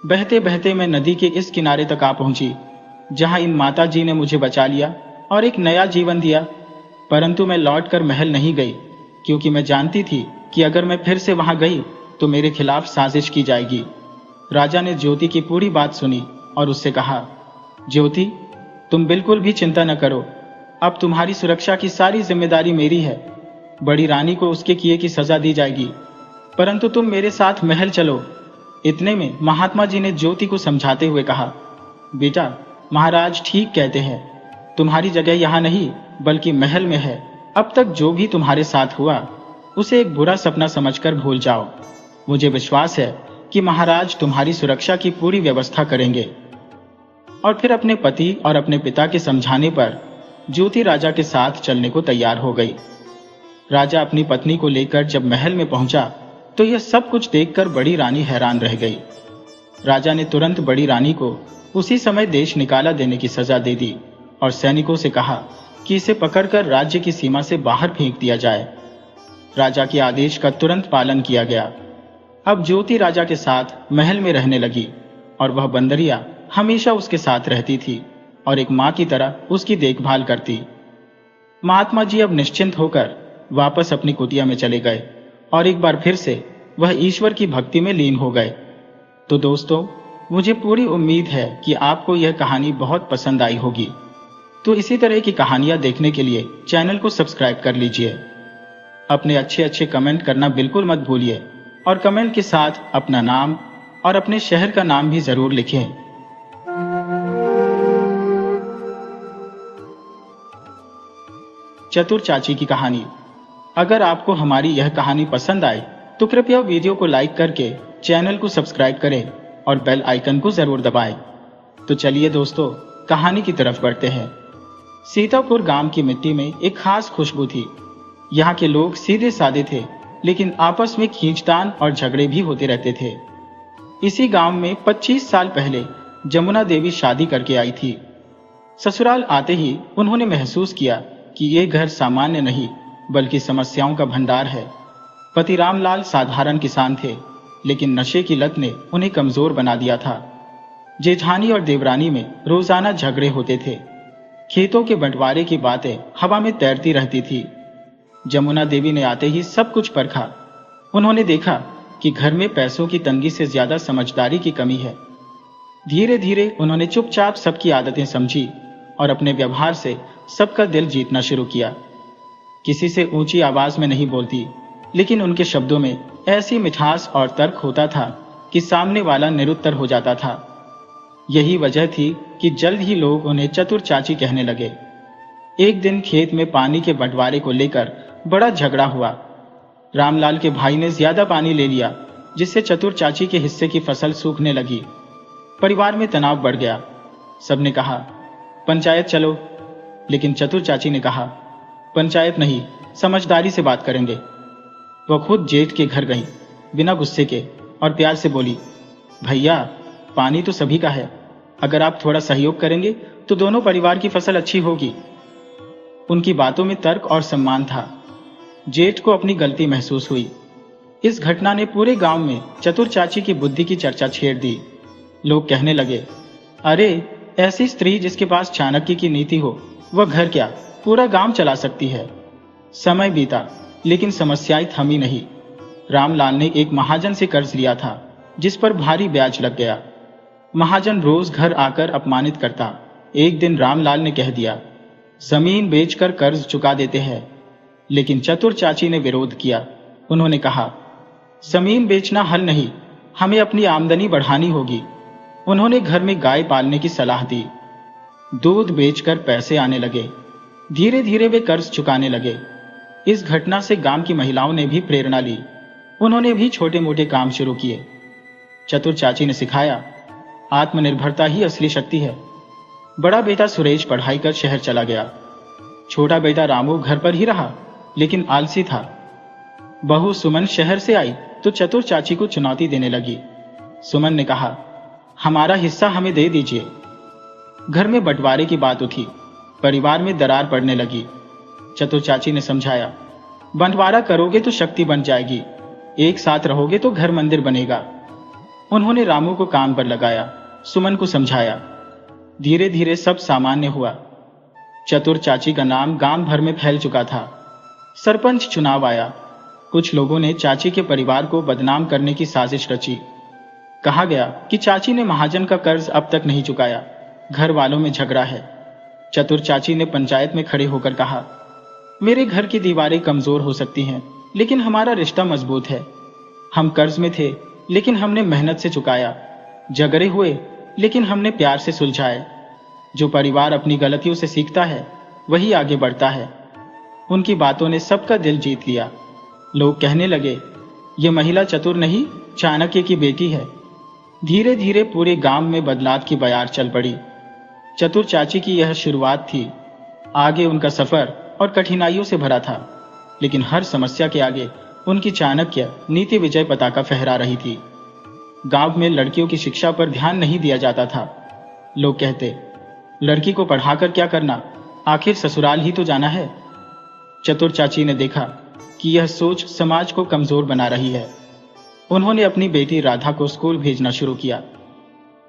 बहते बहते मैं नदी के इस किनारे तक आ पहुंची जहां इन माता जी ने मुझे बचा लिया और एक नया जीवन दिया। परंतु मैं लौटकर महल नहीं गई क्योंकि मैं जानती थी कि अगर मैं फिर से वहां गई तो मेरे खिलाफ साजिश की जाएगी। राजा ने ज्योति की पूरी बात सुनी और उससे कहा, ज्योति, तुम बिल्कुल भी चिंता न करो, अब तुम्हारी सुरक्षा की सारी जिम्मेदारी मेरी है। बड़ी रानी को उसके किए की सजा दी जाएगी, परंतु तुम मेरे साथ महल चलो। इतने में महात्मा जी ने ज्योति को समझाते हुए कहा, बेटा, महाराज ठीक कहते हैं, तुम्हारी जगह यहाँ नहीं बल्कि महल में है। अब तक जो भी तुम्हारे साथ हुआ उसे एक बुरा सपना समझकर भूल जाओ। मुझे विश्वास है कि महाराज तुम्हारी सुरक्षा की पूरी व्यवस्था करेंगे। और फिर अपने पति और अपने पिता के समझाने पर ज्योति राजा के साथ चलने को तैयार हो गई। राजा अपनी पत्नी को लेकर जब महल में पहुंचा तो यह सब कुछ देखकर बड़ी रानी हैरान रह गई। राजा ने तुरंत बड़ी रानी को उसी समय देश निकाला देने की सजा दे दी और सैनिकों से कहा कि इसे पकड़कर राज्य की सीमा से बाहर फेंक दिया जाए। राजा के आदेश का तुरंत पालन किया गया। अब ज्योति राजा के साथ महल में रहने लगी और वह बंदरिया हमेशा उसके साथ रहती थी और एक माँ की तरह उसकी देखभाल करती। महात्मा जी अब निश्चिंत होकर वापस अपनी कुटिया में चले गए और एक बार फिर से वह ईश्वर की भक्ति में लीन हो गए। तो दोस्तों, मुझे पूरी उम्मीद है कि आपको यह कहानी बहुत पसंद आई होगी। तो इसी तरह की कहानियां देखने के लिए चैनल को सब्सक्राइब कर लीजिए। अपने अच्छे अच्छे कमेंट करना बिल्कुल मत भूलिए और कमेंट के साथ अपना नाम और अपने शहर का नाम भी जरूर लिखें। चतुर चाची की कहानी। अगर आपको हमारी यह कहानी पसंद आए तो कृपया वीडियो को लाइक करके चैनल को सब्सक्राइब करें और बेल आइकन को जरूर दबाएं। तो चलिए दोस्तों, कहानी की तरफ बढ़ते हैं। सीतापुर गांव की मिट्टी में एक खास खुशबू थी। यहाँ के लोग सीधे साधे थे, लेकिन आपस में खींचतान और झगड़े भी होते रहते थे। इसी गांव में 25 साल पहले जमुना देवी शादी करके आई थी। ससुराल आते ही उन्होंने महसूस किया कि ये घर सामान्य नहीं बल्कि समस्याओं का भंडार है। पति रामलाल साधारण किसान थे, लेकिन नशे की लत ने उन्हें कमजोर बना दिया था। जेठानी और देवरानी में रोजाना झगड़े होते थे। खेतों के बंटवारे की बातें हवा में तैरती रहती थी। जमुना देवी ने आते ही सब कुछ परखा। उन्होंने देखा कि घर में पैसों की तंगी से ज्यादा समझदारी की कमी है। धीरे धीरे उन्होंने चुपचाप सबकी आदतें समझी और अपने व्यवहार से सबका दिल जीतना शुरू किया। किसी से ऊंची आवाज में नहीं बोलती, लेकिन उनके शब्दों में ऐसी मिठास और तर्क होता था कि सामने वाला निरुत्तर हो जाता था। यही वजह थी कि जल्द ही लोग उन्हें चतुर चाची कहने लगे। एक दिन खेत में पानी के बंटवारे को लेकर बड़ा झगड़ा हुआ। रामलाल के भाई ने ज्यादा पानी ले लिया, जिससे चतुर चाची के हिस्से की फसल सूखने लगी। परिवार में तनाव बढ़ गया। सबने कहा पंचायत चलो, लेकिन चतुर चाची ने कहा पंचायत नहीं, समझदारी से बात करेंगे। वह खुद जेठ के घर गई, बिना गुस्से के, और प्यार से बोली, भैया पानी तो सभी का है, अगर आप थोड़ा सहयोग करेंगे तो दोनों परिवार की फसल अच्छी होगी। उनकी बातों में तर्क और सम्मान था। जेठ को अपनी गलती महसूस हुई। इस घटना ने पूरे गांव में चतुर चाची की बुद्धि की चर्चा छेड़ दी। लोग कहने लगे, अरे ऐसी स्त्री जिसके पास चाणक्य की नीति हो, वह घर क्या पूरा गांव चला सकती है। समय बीता, लेकिन समस्याएं थमी नहीं। रामलाल ने एक महाजन से कर्ज लिया था, जिस पर भारी ब्याज लग गया। महाजन रोज घर आकर अपमानित करता। एक दिन रामलाल ने कह दिया, जमीन बेचकर कर्ज चुका देते हैं, लेकिन चतुर चाची ने विरोध किया। उन्होंने कहा, जमीन बेचना हल नहीं, हमें अपनी आमदनी बढ़ानी होगी। उन्होंने घर में गाय पालने की सलाह दी। दूध बेचकर पैसे आने लगे। धीरे धीरे वे कर्ज चुकाने लगे। इस घटना से गांव की महिलाओं ने भी प्रेरणा ली। उन्होंने भी छोटे मोटे काम शुरू किए। चतुर चाची ने सिखाया, आत्मनिर्भरता ही असली शक्ति है। बड़ा बेटा सुरेश पढ़ाई कर शहर चला गया। छोटा बेटा रामू घर पर ही रहा, लेकिन आलसी था। बहू सुमन शहर से आई तो चतुर चाची को चुनौती देने लगी। सुमन ने कहा, हमारा हिस्सा हमें दे दीजिए। घर में बंटवारे की बात उठी। परिवार में दरार पड़ने लगी। चतुर चाची ने समझाया, बंटवारा करोगे तो शक्ति बन जाएगी, एक साथ रहोगे तो घर मंदिर बनेगा। उन्होंने रामू को काम पर लगाया, सुमन को समझाया। धीरे धीरे सब सामान्य हुआ। चतुर चाची का नाम गांव भर में फैल चुका था। सरपंच चुनाव आया। कुछ लोगों ने चाची के परिवार को बदनाम करने की साजिश रची। कहा गया कि चाची ने महाजन का कर्ज अब तक नहीं चुकाया, घर वालों में झगड़ा है। चतुर चाची ने पंचायत में खड़े होकर कहा, मेरे घर की दीवारें कमजोर हो सकती हैं, लेकिन हमारा रिश्ता मजबूत है। हम कर्ज में थे, लेकिन हमने मेहनत से चुकाया। झगड़े हुए, लेकिन हमने प्यार से सुलझाए। जो परिवार अपनी गलतियों से सीखता है, वही आगे बढ़ता है। उनकी बातों ने सबका दिल जीत लिया। लोग कहने लगे, ये महिला चतुर नहीं, चाणक्य की बेटी है। धीरे धीरे पूरे गांव में बदलाव की बयार चल पड़ी। चतुर चाची की यह शुरुआत थी। आगे उनका सफर और कठिनाइयों से भरा था, लेकिन हर समस्या के आगे उनकी चाणक्य नीति विजय पताका फहरा रही थी। गांव में लड़कियों की शिक्षा पर ध्यान नहीं दिया जाता था। लोग कहते, लड़की को पढ़ाकर क्या करना, आखिर ससुराल ही तो जाना है। चतुर चाची ने देखा कि यह सोच समाज को कमजोर बना रही है। उन्होंने अपनी बेटी राधा को स्कूल भेजना शुरू किया।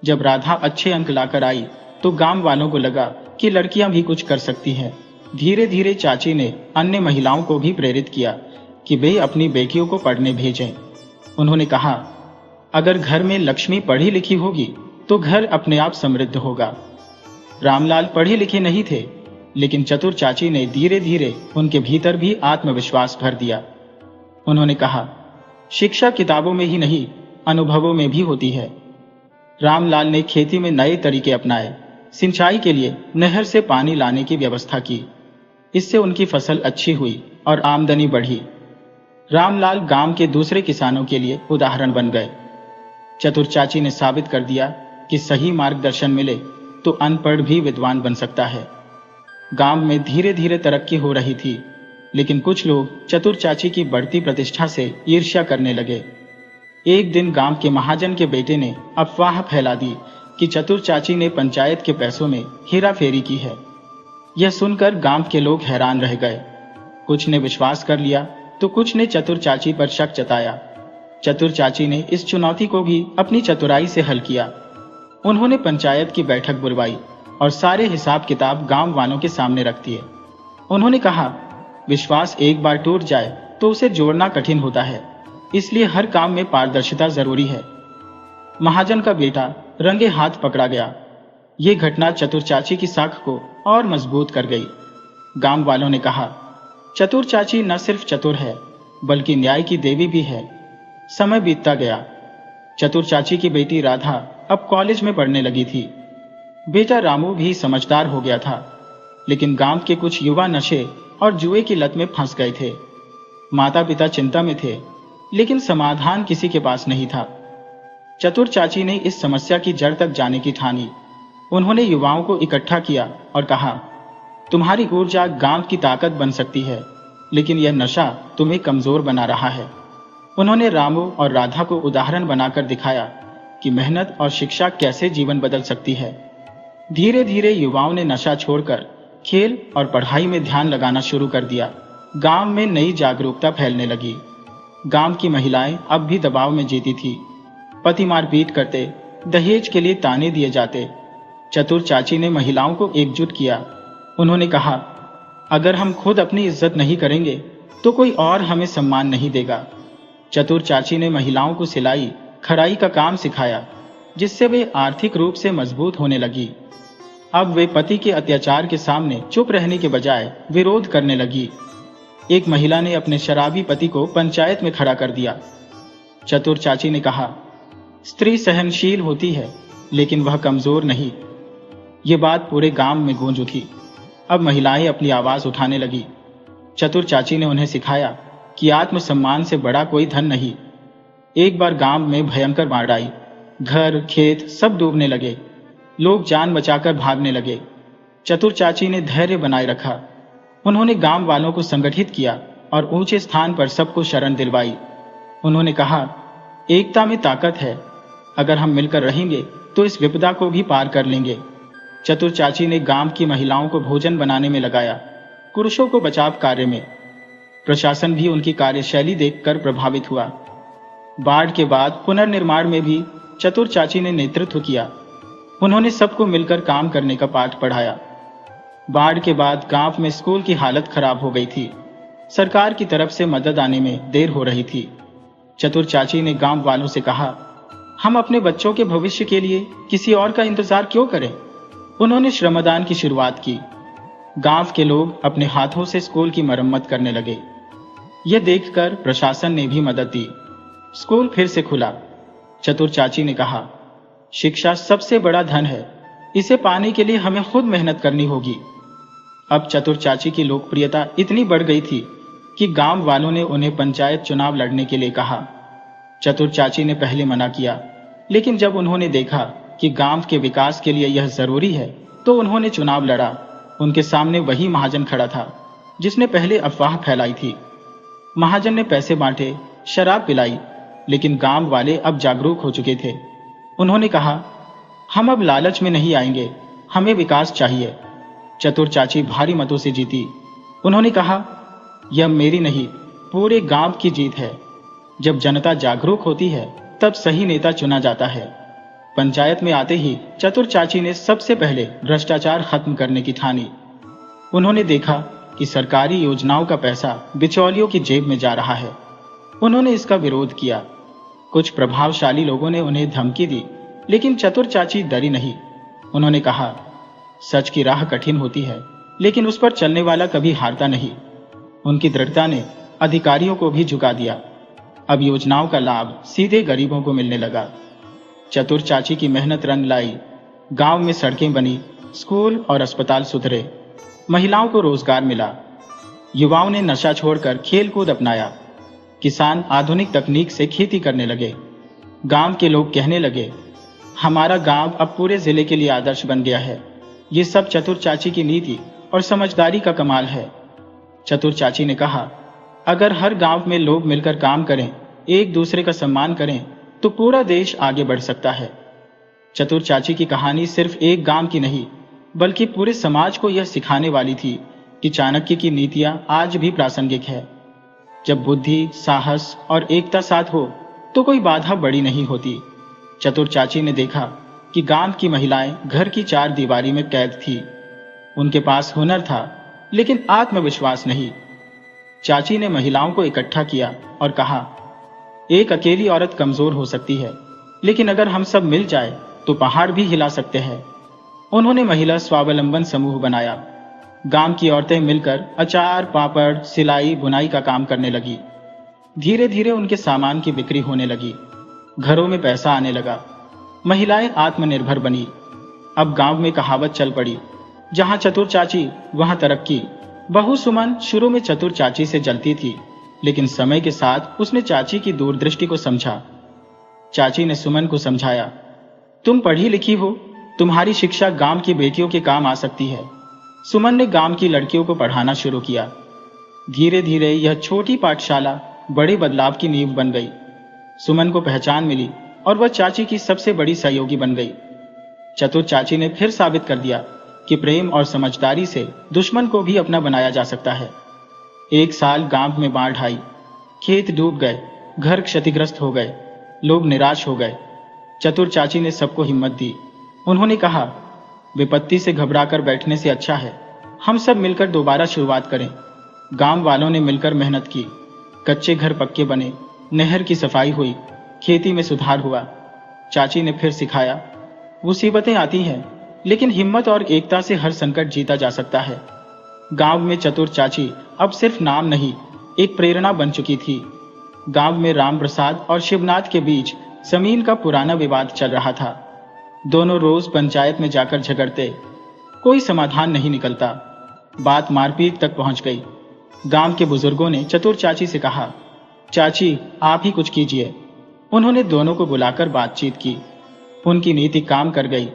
जब राधा अच्छे अंक लाकर आई तो गांव वालों को लगा कि लड़कियां भी कुछ कर सकती हैं। धीरे धीरे चाची ने अन्य महिलाओं को भी प्रेरित किया कि वे अपनी बेटियों को पढ़ने भेजें। उन्होंने कहा, अगर घर में लक्ष्मी पढ़ी लिखी होगी तो घर अपने आप समृद्ध होगा। रामलाल पढ़े लिखे नहीं थे, लेकिन चतुर चाची ने धीरे धीरे उनके भीतर भी आत्मविश्वास भर दिया। उन्होंने कहा, शिक्षा किताबों में ही नहीं, अनुभवों में भी होती है। रामलाल ने खेती में नए तरीके अपनाए। सिंचाई के लिए नहर से पानी लाने की व्यवस्था की। इससे उनकी फसल अच्छी हुई और आमदनी बढ़ी। रामलाल गांव के दूसरे किसानों के लिए उदाहरण बन गए। चतुर चाची ने साबित कर दिया कि सही मार्गदर्शन मिले तो अनपढ़ भी विद्वान बन सकता है। गांव में धीरे धीरे तरक्की हो रही थी। लेकिन कुछ लोग चतुर चाची की बढ़ती प्रतिष्ठा से ईर्ष्या करने लगे। एक दिन गांव के महाजन के बेटे ने अफवाह फैला दी कि चतुर चाची ने पंचायत के पैसों में हेरा फेरी की है। यह सुनकर गांव के लोग हैरान रह गए। कुछ ने विश्वास कर लिया तो कुछ ने चतुर चाची पर शक जताया। चतुर चाची ने इस चुनौती को भी अपनी चतुराई से हल किया। उन्होंने पंचायत की बैठक बुलवाई और सारे हिसाब किताब गांव वालों के सामने रख दिए। उन्होंने कहा, विश्वास एक बार टूट जाए तो उसे जोड़ना कठिन होता है, इसलिए हर काम में पारदर्शिता जरूरी है। महाजन का बेटा रंगे हाथ पकड़ा गया। ये घटना चतुर चाची की साख को और मजबूत कर गई। गांव वालों ने कहा, चतुर चाची न सिर्फ चतुर है बल्कि न्याय की देवी भी है। समय बीतता गया। चतुर चाची की बेटी राधा अब कॉलेज में पढ़ने लगी थी। बेटा रामू भी समझदार हो गया था, लेकिन गांव के कुछ युवा नशे और जुए की लत में फंस गए थे। माता पिता चिंता में थे, लेकिन समाधान किसी के पास नहीं था। चतुर चाची ने इस समस्या की जड़ तक जाने की ठानी। उन्होंने युवाओं को इकट्ठा किया और कहा, तुम्हारी ऊर्जा गांव की ताकत बन सकती है, लेकिन यह नशा तुम्हें कमजोर बना रहा है। उन्होंने रामू और राधा को उदाहरण बनाकर दिखाया कि मेहनत और शिक्षा कैसे जीवन बदल सकती है। धीरे धीरे युवाओं ने नशा छोड़कर खेल और पढ़ाई में ध्यान लगाना शुरू कर दिया। गांव में नई जागरूकता फैलने लगी। गांव की महिलाएं अब भी दबाव में जीती थी। पति मारपीट करते, दहेज के लिए ताने दिए जाते। चतुर चाची ने महिलाओं को एकजुट किया। उन्होंने कहा, अगर हम खुद अपनी इज्जत नहीं करेंगे तो कोई और हमें सम्मान नहीं देगा। चतुर चाची ने महिलाओं को सिलाई खड़ाई का काम सिखाया, जिससे वे आर्थिक रूप से मजबूत होने लगी। अब वे पति के अत्याचार के सामने चुप रहने के बजाय विरोध करने लगी। एक महिला ने अपने शराबी पति को पंचायत में खड़ा कर दिया। चतुर चाची ने कहा, स्त्री सहनशील होती है लेकिन वह कमजोर नहीं। ये बात पूरे गांव में गूंज उठी। अब महिलाएं अपनी आवाज उठाने लगी। चतुर चाची ने उन्हें सिखाया कि आत्मसम्मान से बड़ा कोई धन नहीं। एक बार गांव में भयंकर बाढ़ आई। घर खेत सब डूबने लगे। लोग जान बचाकर भागने लगे। चतुर चाची ने धैर्य बनाए रखा। उन्होंने गांव वालों को संगठित किया और ऊंचे स्थान पर सबको शरण दिलवाई। उन्होंने कहा, एकता में ताकत है। अगर हम मिलकर रहेंगे तो इस विपदा को भी पार कर लेंगे। चतुर चाची ने गांव की महिलाओं को भोजन बनाने में लगाया, पुरुषों को बचाव कार्य में। प्रशासन भी उनकी कार्यशैली देखकर प्रभावित हुआ। बाढ़ के बाद पुनर्निर्माण में भी चतुर चाची ने नेतृत्व किया। उन्होंने सबको मिलकर काम करने का पाठ पढ़ाया। बाढ़ के बाद गांव में स्कूल की हालत खराब हो गई थी। सरकार की तरफ से मदद आने में देर हो रही थी। चतुर चाची ने गांव वालों से कहा, हम अपने बच्चों के भविष्य के लिए किसी और का इंतजार क्यों करें। उन्होंने श्रमदान की शुरुआत की। गांव के लोग अपने हाथों से स्कूल की मरम्मत करने लगे। यह देखकर प्रशासन ने भी मदद दी। स्कूल फिर से खुला। चतुर चाची ने कहा, शिक्षा सबसे बड़ा धन है। इसे पाने के लिए हमें खुद मेहनत करनी होगी। अब चतुर चाची की लोकप्रियता इतनी बढ़ गई थी कि गांव वालों ने उन्हें पंचायत चुनाव लड़ने के लिए कहा। चतुर चाची ने पहले मना किया, लेकिन जब उन्होंने देखा कि गांव के विकास के लिए यह जरूरी है तो उन्होंने चुनाव लड़ा। उनके सामने वही महाजन खड़ा था जिसने पहले अफवाह फैलाई थी। महाजन ने पैसे बांटे, शराब पिलाई, लेकिन गांव वाले अब जागरूक हो चुके थे। उन्होंने कहा, हम अब लालच में नहीं आएंगे, हमें विकास चाहिए। चतुर चाची भारी मतों से जीती। उन्होंने कहा, यह मेरी नहीं, पूरे गांव की जीत है। जब जनता जागरूक होती है तब सही नेता चुना जाता है। पंचायत में आते ही चतुर चाची ने सबसे पहले भ्रष्टाचार खत्म करने की ठानी। उन्होंने देखा कि सरकारी योजनाओं का पैसा बिचौलियों की जेब में जा रहा है। उन्होंने इसका विरोध किया। कुछ प्रभावशाली लोगों ने उन्हें धमकी दी, लेकिन चतुर चाची डरी नहीं। उन्होंने कहा, सच की राह कठिन होती है, लेकिन उस पर चलने वाला कभी हारता नहीं। उनकी दृढ़ता ने अधिकारियों को भी झुका दिया। अब योजनाओं का लाभ सीधे गरीबों को मिलने लगा। चतुर चाची की मेहनत रंग लाई। गांव में सड़कें बनी, स्कूल और अस्पताल सुधरे, महिलाओं को रोजगार मिला। युवाओं ने नशा छोड़कर खेल कूद अपनाया। किसान आधुनिक तकनीक से खेती करने लगे। गांव के लोग कहने लगे, हमारा गांव अब पूरे जिले के लिए आदर्श बन गया है। ये सब चतुर चाची की नीति और समझदारी का कमाल है। चतुर चाची ने कहा, अगर हर गांव में लोग मिलकर काम करें, एक दूसरे का सम्मान करें, तो पूरा देश आगे बढ़ सकता है। चतुर चाची की कहानी सिर्फ एक गांव की नहीं, बल्कि पूरे समाज को यह सिखाने वाली थी कि चाणक्य की नीतियां आज भी प्रासंगिक है। जब बुद्धि, साहस और एकता साथ हो तो कोई बाधा बड़ी नहीं होती। चतुर चाची ने देखा कि गांव की महिलाएं घर की चार दीवारी में कैद थी। उनके पास हुनर था, लेकिन आत्मविश्वास नहीं। चाची ने महिलाओं को इकट्ठा किया और कहा, एक अकेली औरत कमजोर हो सकती है, लेकिन अगर हम सब मिल जाए तो पहाड़ भी हिला सकते हैं। उन्होंने महिला स्वावलंबन समूह बनाया। गांव की औरतें मिलकर अचार, पापड़, सिलाई, बुनाई का काम करने लगी। धीरे धीरे उनके सामान की बिक्री होने लगी, घरों में पैसा आने लगा, महिलाएं आत्मनिर्भर बनी। अब गांव में कहावत चल पड़ी, जहां चतुर चाची वहां तरक्की। बहू सुमन शुरू में चतुर चाची से जलती थी, लेकिन समय के साथ उसने चाची की दूरदृष्टि को समझा। चाची ने सुमन को समझाया, तुम पढ़ी लिखी हो, तुम्हारी शिक्षा गांव की बेटियों के काम आ सकती है। सुमन ने गांव की लड़कियों को पढ़ाना शुरू किया। धीरे धीरे यह छोटी पाठशाला बड़े बदलाव की नींव बन गई। सुमन को पहचान मिली और वह चाची की सबसे बड़ी सहयोगी बन गई। चतुर चाची ने फिर साबित कर दिया कि प्रेम और समझदारी से दुश्मन को भी अपना बनाया जा सकता है। एक साल गांव में बाढ़ आई, खेत डूब गए, घर क्षतिग्रस्त हो गए, लोग निराश हो गए। चतुर चाची ने सबको हिम्मत दी। उन्होंने कहा, विपत्ति से घबराकर बैठने से अच्छा है हम सब मिलकर दोबारा शुरुआत करें। गांव वालों ने मिलकर मेहनत की, कच्चे घर पक्के बने, नहर की सफाई हुई, खेती में सुधार हुआ। चाची ने फिर सिखाया, मुसीबतें आती हैं, लेकिन हिम्मत और एकता से हर संकट जीता जा सकता है। गांव में चतुर चाची अब सिर्फ नाम नहीं, एक प्रेरणा बन चुकी थी। गांव में राम प्रसाद और शिवनाथ के बीच जमीन का पुराना विवाद चल रहा था। दोनों रोज पंचायत में जाकर झगड़ते, कोई समाधान नहीं निकलता। बात मारपीट तक पहुंच गई। गांव के बुजुर्गों ने चतुर चाची से कहा, चाची आप ही कुछ कीजिए। उन्होंने दोनों को बुलाकर बातचीत की। उनकी नीति काम कर गई।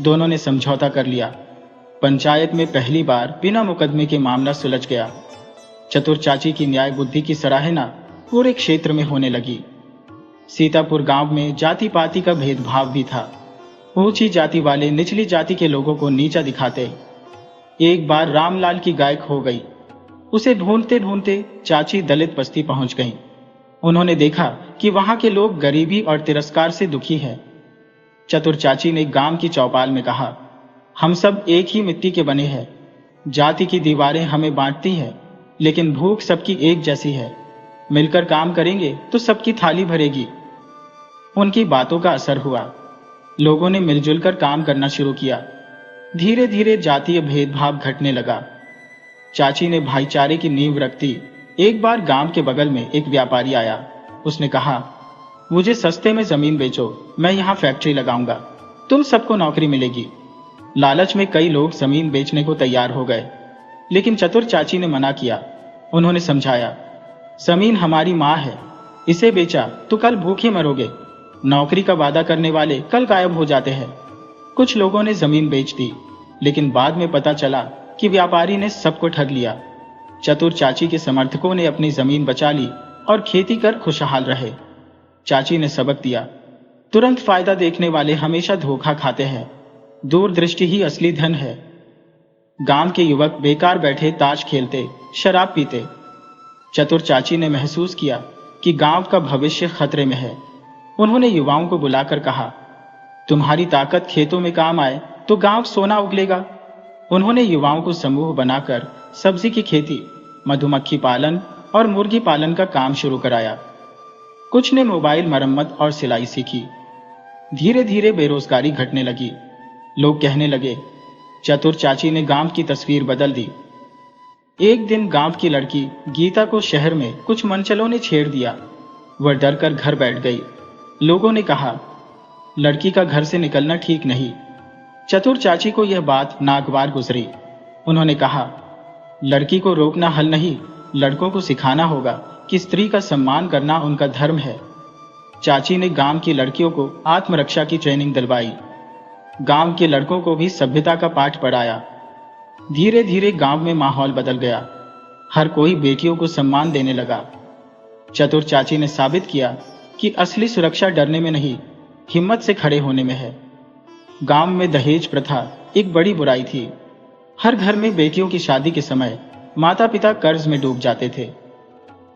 दोनों ने समझौता कर लिया। पंचायत में पहली बार बिना मुकदमे के मामला सुलझ गया। चतुर चाची की न्याय बुद्धि की सराहना पूरे क्षेत्र में होने लगी। सीतापुर गांव में जाति पाति का भेदभाव भी था। ऊंची जाति वाले निचली जाति के लोगों को नीचा दिखाते। एक बार रामलाल की गाय खो गई। उसे ढूंढते ढूंढते चाची दलित बस्ती पहुंच गईं। उन्होंने देखा कि वहां के लोग गरीबी और तिरस्कार से दुखी हैं। चतुर चाची ने गांव की चौपाल में कहा, हम सब एक ही मिट्टी के बने हैं। जाति की दीवारें हमें बांटती हैं, लेकिन भूख सबकी एक जैसी है। मिलकर काम करेंगे तो सबकी थाली भरेगी। उनकी बातों का असर हुआ। लोगों ने मिलजुल कर काम करना शुरू किया। धीरे धीरे जातीय भेदभाव घटने लगा। चाची ने भाईचारे की नींव रख दी। एक बार गांव के बगल में एक व्यापारी आया। उसने कहा, मुझे सस्ते में जमीन बेचो, मैं यहाँ फैक्ट्री लगाऊंगा, तुम सबको नौकरी मिलेगी। लालच में कई लोग जमीन बेचने को तैयार हो गए, लेकिन चतुर चाची ने मना किया। उन्होंने समझाया, जमीन हमारी माँ है, इसे बेचा तो कल भूखे मरोगे। नौकरी का वादा करने वाले कल गायब हो जाते हैं। कुछ लोगों ने जमीन बेच दी, लेकिन बाद में पता चला कि व्यापारी ने सबको ठग लिया। चतुर चाची के समर्थकों ने अपनी जमीन बचा ली और खेती कर खुशहाल रहे। चाची ने सबक दिया, तुरंत फायदा देखने वाले हमेशा धोखा खाते हैं। दूरदृष्टि ही असली धन है। गांव के युवक बेकार बैठे ताश खेलते, शराब पीते। चतुर चाची ने महसूस किया कि गांव का भविष्य खतरे में है। उन्होंने युवाओं को बुलाकर कहा, तुम्हारी ताकत खेतों में काम आए तो गांव सोना उगलेगा। उन्होंने युवाओं को समूह बनाकर सब्जी की खेती, मधुमक्खी पालन और मुर्गी पालन का काम शुरू कराया। कुछ ने मोबाइल मरम्मत और सिलाई सीखी। धीरे धीरे बेरोजगारी घटने लगी। लोग कहने लगे, चतुर चाची ने गांव की तस्वीर बदल दी। एक दिन गांव की लड़की गीता को शहर में कुछ मनचलों ने छेड़ दिया। वह डरकर घर बैठ गई। लोगों ने कहा, लड़की का घर से निकलना ठीक नहीं। चतुर चाची को यह बात नागवार गुजरी। उन्होंने कहा, लड़की को रोकना हल नहीं, लड़कों को सिखाना होगा कि स्त्री का सम्मान करना उनका धर्म है। चाची ने गांव की लड़कियों को आत्मरक्षा की ट्रेनिंग दिलवाई। गांव के लड़कों को भी सभ्यता का पाठ पढ़ाया। धीरे धीरे गांव में माहौल बदल गया। हर कोई बेटियों को सम्मान देने लगा। चतुर चाची ने साबित किया कि असली सुरक्षा डरने में नहीं, हिम्मत से खड़े होने में है। गांव में दहेज प्रथा एक बड़ी बुराई थी। हर घर में बेटियों की शादी के समय माता पिता कर्ज में डूब जाते थे।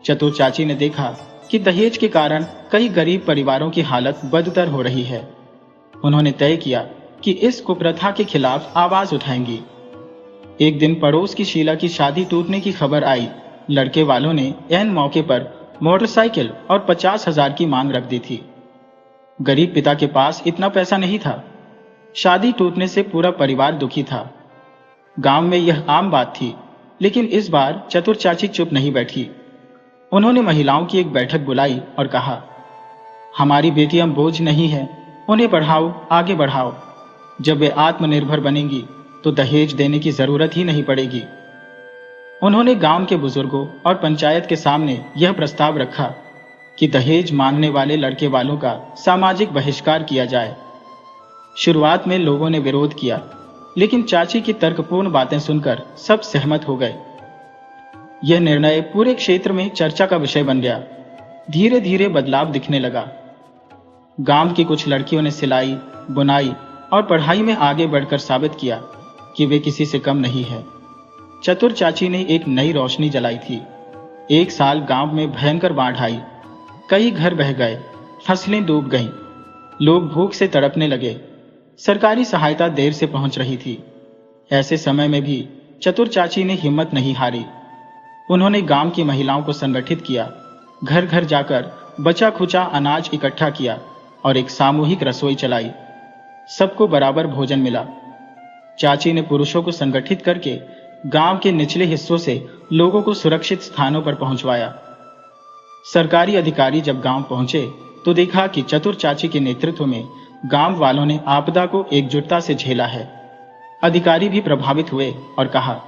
चतुर चाची ने देखा कि दहेज के कारण कई गरीब परिवारों की हालत बदतर हो रही है। उन्होंने तय किया कि इस कुप्रथा के खिलाफ आवाज उठाएंगी। एक दिन पड़ोस की शीला की शादी टूटने की खबर आई। लड़के वालों ने ऐन मौके पर मोटरसाइकिल और 50,000 की मांग रख दी थी। गरीब पिता के पास इतना पैसा नहीं था। शादी टूटने से पूरा परिवार दुखी था। गांव में यह आम बात थी, लेकिन इस बार चतुर चाची चुप नहीं बैठी। उन्होंने महिलाओं की एक बैठक बुलाई और कहा, हमारी बेटियां बोझ नहीं है, उन्हें पढ़ाओ, आगे बढ़ाओ। जब वे आत्मनिर्भर बनेंगी तो दहेज देने की जरूरत ही नहीं पड़ेगी। उन्होंने गांव के बुजुर्गों और पंचायत के सामने यह प्रस्ताव रखा कि दहेज मांगने वाले लड़के वालों का सामाजिक बहिष्कार किया जाए। शुरुआत में लोगों ने विरोध किया, लेकिन चाची की तर्कपूर्ण बातें सुनकर सब सहमत हो गए। यह निर्णय पूरे क्षेत्र में चर्चा का विषय बन गया। धीरे धीरे बदलाव दिखने लगा। गांव की कुछ लड़कियों ने सिलाई, बुनाई और पढ़ाई में आगे बढ़कर साबित किया कि वे किसी से कम नहीं है। चतुर चाची ने एक नई रोशनी जलाई थी। एक साल गांव में भयंकर बाढ़ आई। कई घर बह गए, फसलें डूब गईं, लोग भूख से तड़पने लगे। सरकारी सहायता देर से पहुंच रही थी। ऐसे समय में भी चतुर चाची ने हिम्मत नहीं हारी। उन्होंने गांव की महिलाओं को संगठित किया, घर घर जाकर बचा खुचा अनाज इकट्ठा किया और एक सामूहिक रसोई चलाई। सबको बराबर भोजन मिला। चाची ने पुरुषों को संगठित करके गांव के निचले हिस्सों से लोगों को सुरक्षित स्थानों पर पहुंचवाया। सरकारी अधिकारी जब गांव पहुंचे तो देखा कि चतुर चाची के नेतृत्व में गांव वालों ने आपदा को एकजुटता से झेला है। अधिकारी भी प्रभावित हुए और कहा,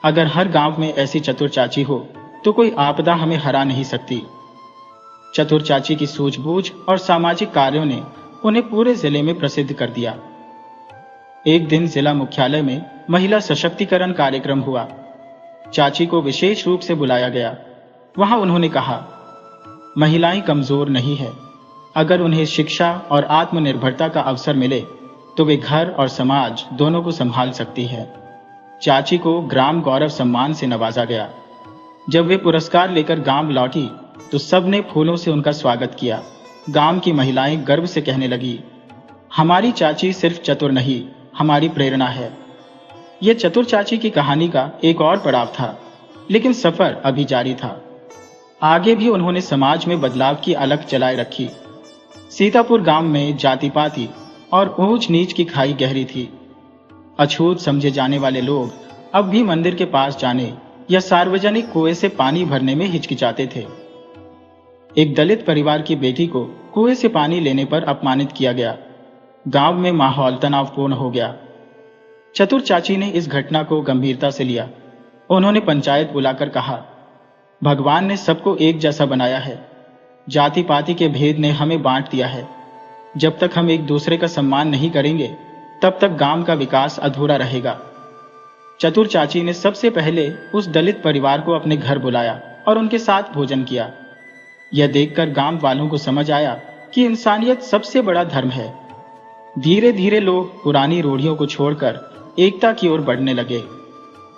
अगर हर गांव में ऐसी चतुर चाची हो तो कोई आपदा हमें हरा नहीं सकती। चतुर चाची की सूझबूझ और सामाजिक कार्यों ने उन्हें पूरे जिले में प्रसिद्ध कर दिया। एक दिन जिला मुख्यालय में महिला सशक्तिकरण कार्यक्रम हुआ। चाची को विशेष रूप से बुलाया गया। वहां उन्होंने कहा, महिलाएं कमजोर नहीं है। अगर उन्हें शिक्षा और आत्मनिर्भरता का अवसर मिले तो वे घर और समाज दोनों को संभाल सकती है। चाची को ग्राम गौरव सम्मान से नवाजा गया। जब वे पुरस्कार लेकर गांव लौटी तो सबने फूलों से उनका स्वागत किया। गांव की महिलाएं गर्व से कहने लगी, हमारी चाची सिर्फ चतुर नहीं, हमारी प्रेरणा है। यह चतुर चाची की कहानी का एक और पड़ाव था, लेकिन सफर अभी जारी था। आगे भी उन्होंने समाज में बदलाव की अलख जलाए रखी। सीतापुर गांव में जाति पाति और ऊंच नीच की खाई गहरी थी। अछूत समझे जाने वाले लोग अब भी मंदिर के पास जाने या सार्वजनिक कुएं से पानी भरने में हिचकिचाते थे। एक दलित परिवार की बेटी को कुएं से पानी लेने पर अपमानित किया गया। गांव में माहौल तनावपूर्ण हो गया। चतुर चाची ने इस घटना को गंभीरता से लिया। उन्होंने पंचायत बुलाकर कहा, भगवान ने सबको एक जैसा बनाया है। जाति पाति के भेद ने हमें बांट दिया है। जब तक हम एक दूसरे का सम्मान नहीं करेंगे तब तक गांव का विकास अधूरा रहेगा। चतुर चाची ने सबसे पहले उस दलित परिवार को अपने घर बुलाया और उनके साथ भोजन किया। यह देखकर गांव वालों को समझ आया कि इंसानियत सबसे बड़ा धर्म है। धीरे धीरे लोग पुरानी रूढ़ियों को छोड़कर एकता की ओर बढ़ने लगे।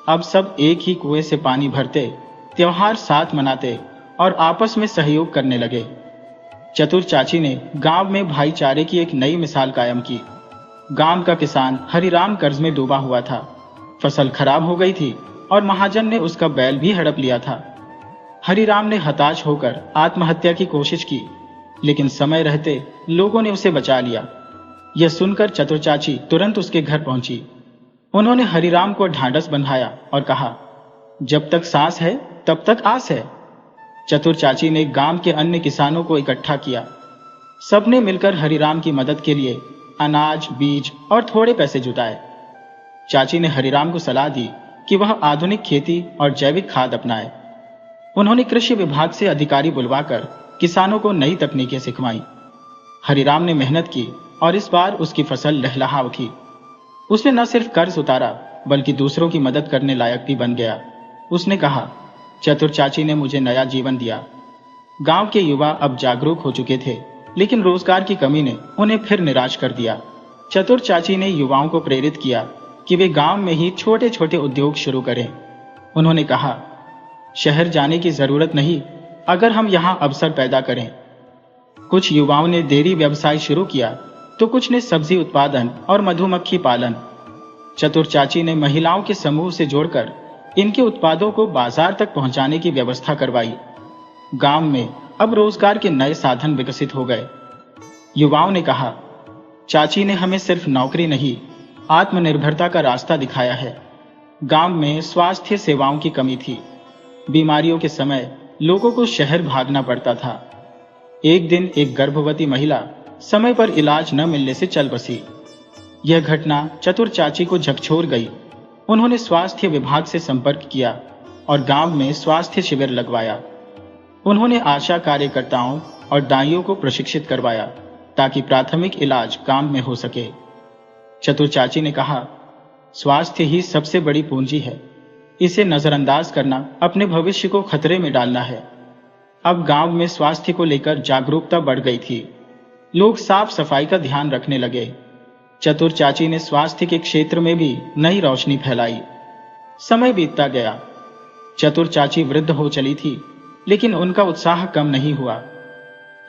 अब सब एक ही कुएं से पानी भरते, त्योहार साथ मनाते और आपस में सहयोग करने लगे। चतुर चाची ने गांव में भाईचारे की एक नई मिसाल कायम की। गांव का किसान हरिराम कर्ज में डूबा हुआ था। फसल खराब हो गई थी और महाजन ने उसका बैल भी हड़प लिया था। हरिराम ने हताश होकर आत्महत्या की कोशिश की, लेकिन समय रहते लोगों ने उसे बचा लिया। यह सुनकर चतुर चाची तुरंत उसके घर पहुंची। उन्होंने हरिराम को ढांढस बंधाया और कहा, जब तक सांस है तब तक आस है। चतुर चाची ने गांव के अन्य किसानों को इकट्ठा किया। सबने मिलकर हरिराम की मदद के लिए अनाज, बीज और थोड़े पैसे जुटाए। चाची ने हरिराम को सलाह दी कि वह आधुनिक खेती और जैविक खाद अपनाए। उन्होंने कृषि विभाग से अधिकारी बुलवाकर किसानों को नई तकनीकें सिखवाईं। हरिराम ने मेहनत की और इस बार उसकी फसल लहलहा उठी। उसने न सिर्फ कर्ज उतारा बल्कि दूसरों की मदद करने लायक भी बन गया। उसने कहा, चतुर चाची ने मुझे नया जीवन दिया। गांव के युवा अब जागरूक हो चुके थे, लेकिन रोजगार की कमी ने उन्हें फिर निराश कर दिया। चतुर चाची ने युवाओं को प्रेरित किया कि वे गांव में ही छोटे छोटे उद्योग शुरू करें। उन्होंने कहा, शहर जाने की जरूरत नहीं, अगर हम यहां अवसर पैदा करें। कुछ युवाओं ने डेयरी व्यवसाय शुरू किया, तो कुछ ने सब्जी उत्पादन और मधुमक्खी पालन। चतुर चाची ने महिलाओं के समूह से जोड़कर इनके उत्पादों को बाजार तक पहुंचाने की व्यवस्था करवाई। गांव में अब रोजगार के नए साधन विकसित हो गए। युवाओं ने कहा, चाची ने हमें सिर्फ नौकरी नहीं, आत्मनिर्भरता का रास्ता दिखाया है। गांव में स्वास्थ्य सेवाओं की कमी थी। बीमारियों के समय लोगों को शहर भागना पड़ता था। एक दिन एक गर्भवती महिला समय पर इलाज न मिलने से चल बसी। यह घटना चतुर चाची को झकझोर गई। उन्होंने स्वास्थ्य विभाग से संपर्क किया और गांव में स्वास्थ्य शिविर लगवाया। उन्होंने आशा कार्यकर्ताओं और दाइयों को प्रशिक्षित करवाया ताकि प्राथमिक इलाज गांव में हो सके। चतुर चाची ने कहा, स्वास्थ्य ही सबसे बड़ी पूंजी है। इसे नजरअंदाज करना अपने भविष्य को खतरे में डालना है। अब गांव में स्वास्थ्य को लेकर जागरूकता बढ़ गई थी। लोग साफ सफाई का ध्यान रखने लगे। चतुर चाची ने स्वास्थ्य के क्षेत्र में भी नई रोशनी फैलाई। समय बीतता गया। चतुर चाची वृद्ध हो चली थी, लेकिन उनका उत्साह कम नहीं हुआ।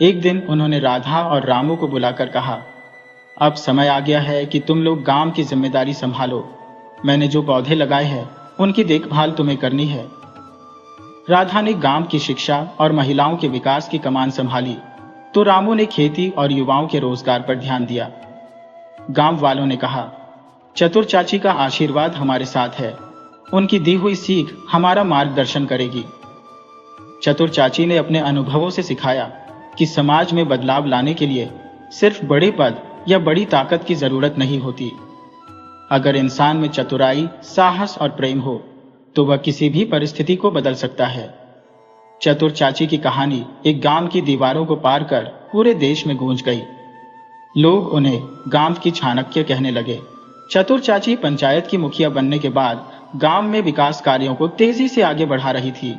एक दिन उन्होंने राधा और रामू को बुलाकर कहा, अब समय आ गया है कि तुम लोग गांव की जिम्मेदारी संभालो। मैंने जो पौधे लगाए हैं उनकी देखभाल तुम्हें करनी है। राधा ने गांव की शिक्षा और महिलाओं के विकास की कमान संभाली, तो रामू ने खेती और युवाओं के रोजगार पर ध्यान दिया। गांव वालों ने कहा, चतुर चाची का आशीर्वाद हमारे साथ है। उनकी दी हुई सीख हमारा मार्गदर्शन करेगी। चतुर चाची ने अपने अनुभवों से सिखाया कि समाज में बदलाव लाने के लिए सिर्फ बड़े पद या बड़ी ताकत की जरूरत नहीं होती। अगर इंसान में चतुराई, साहस और प्रेम हो, तो वह किसी भी परिस्थिति को बदल सकता है। चतुर चाची की कहानी एक गांव की दीवारों को पार कर पूरे देश में गूंज गई। लोग उन्हें गांव की चाणक्य कहने लगे। चतुर चाची पंचायत की मुखिया बनने के बाद गांव में विकास कार्यों को तेजी से आगे बढ़ा रही थी,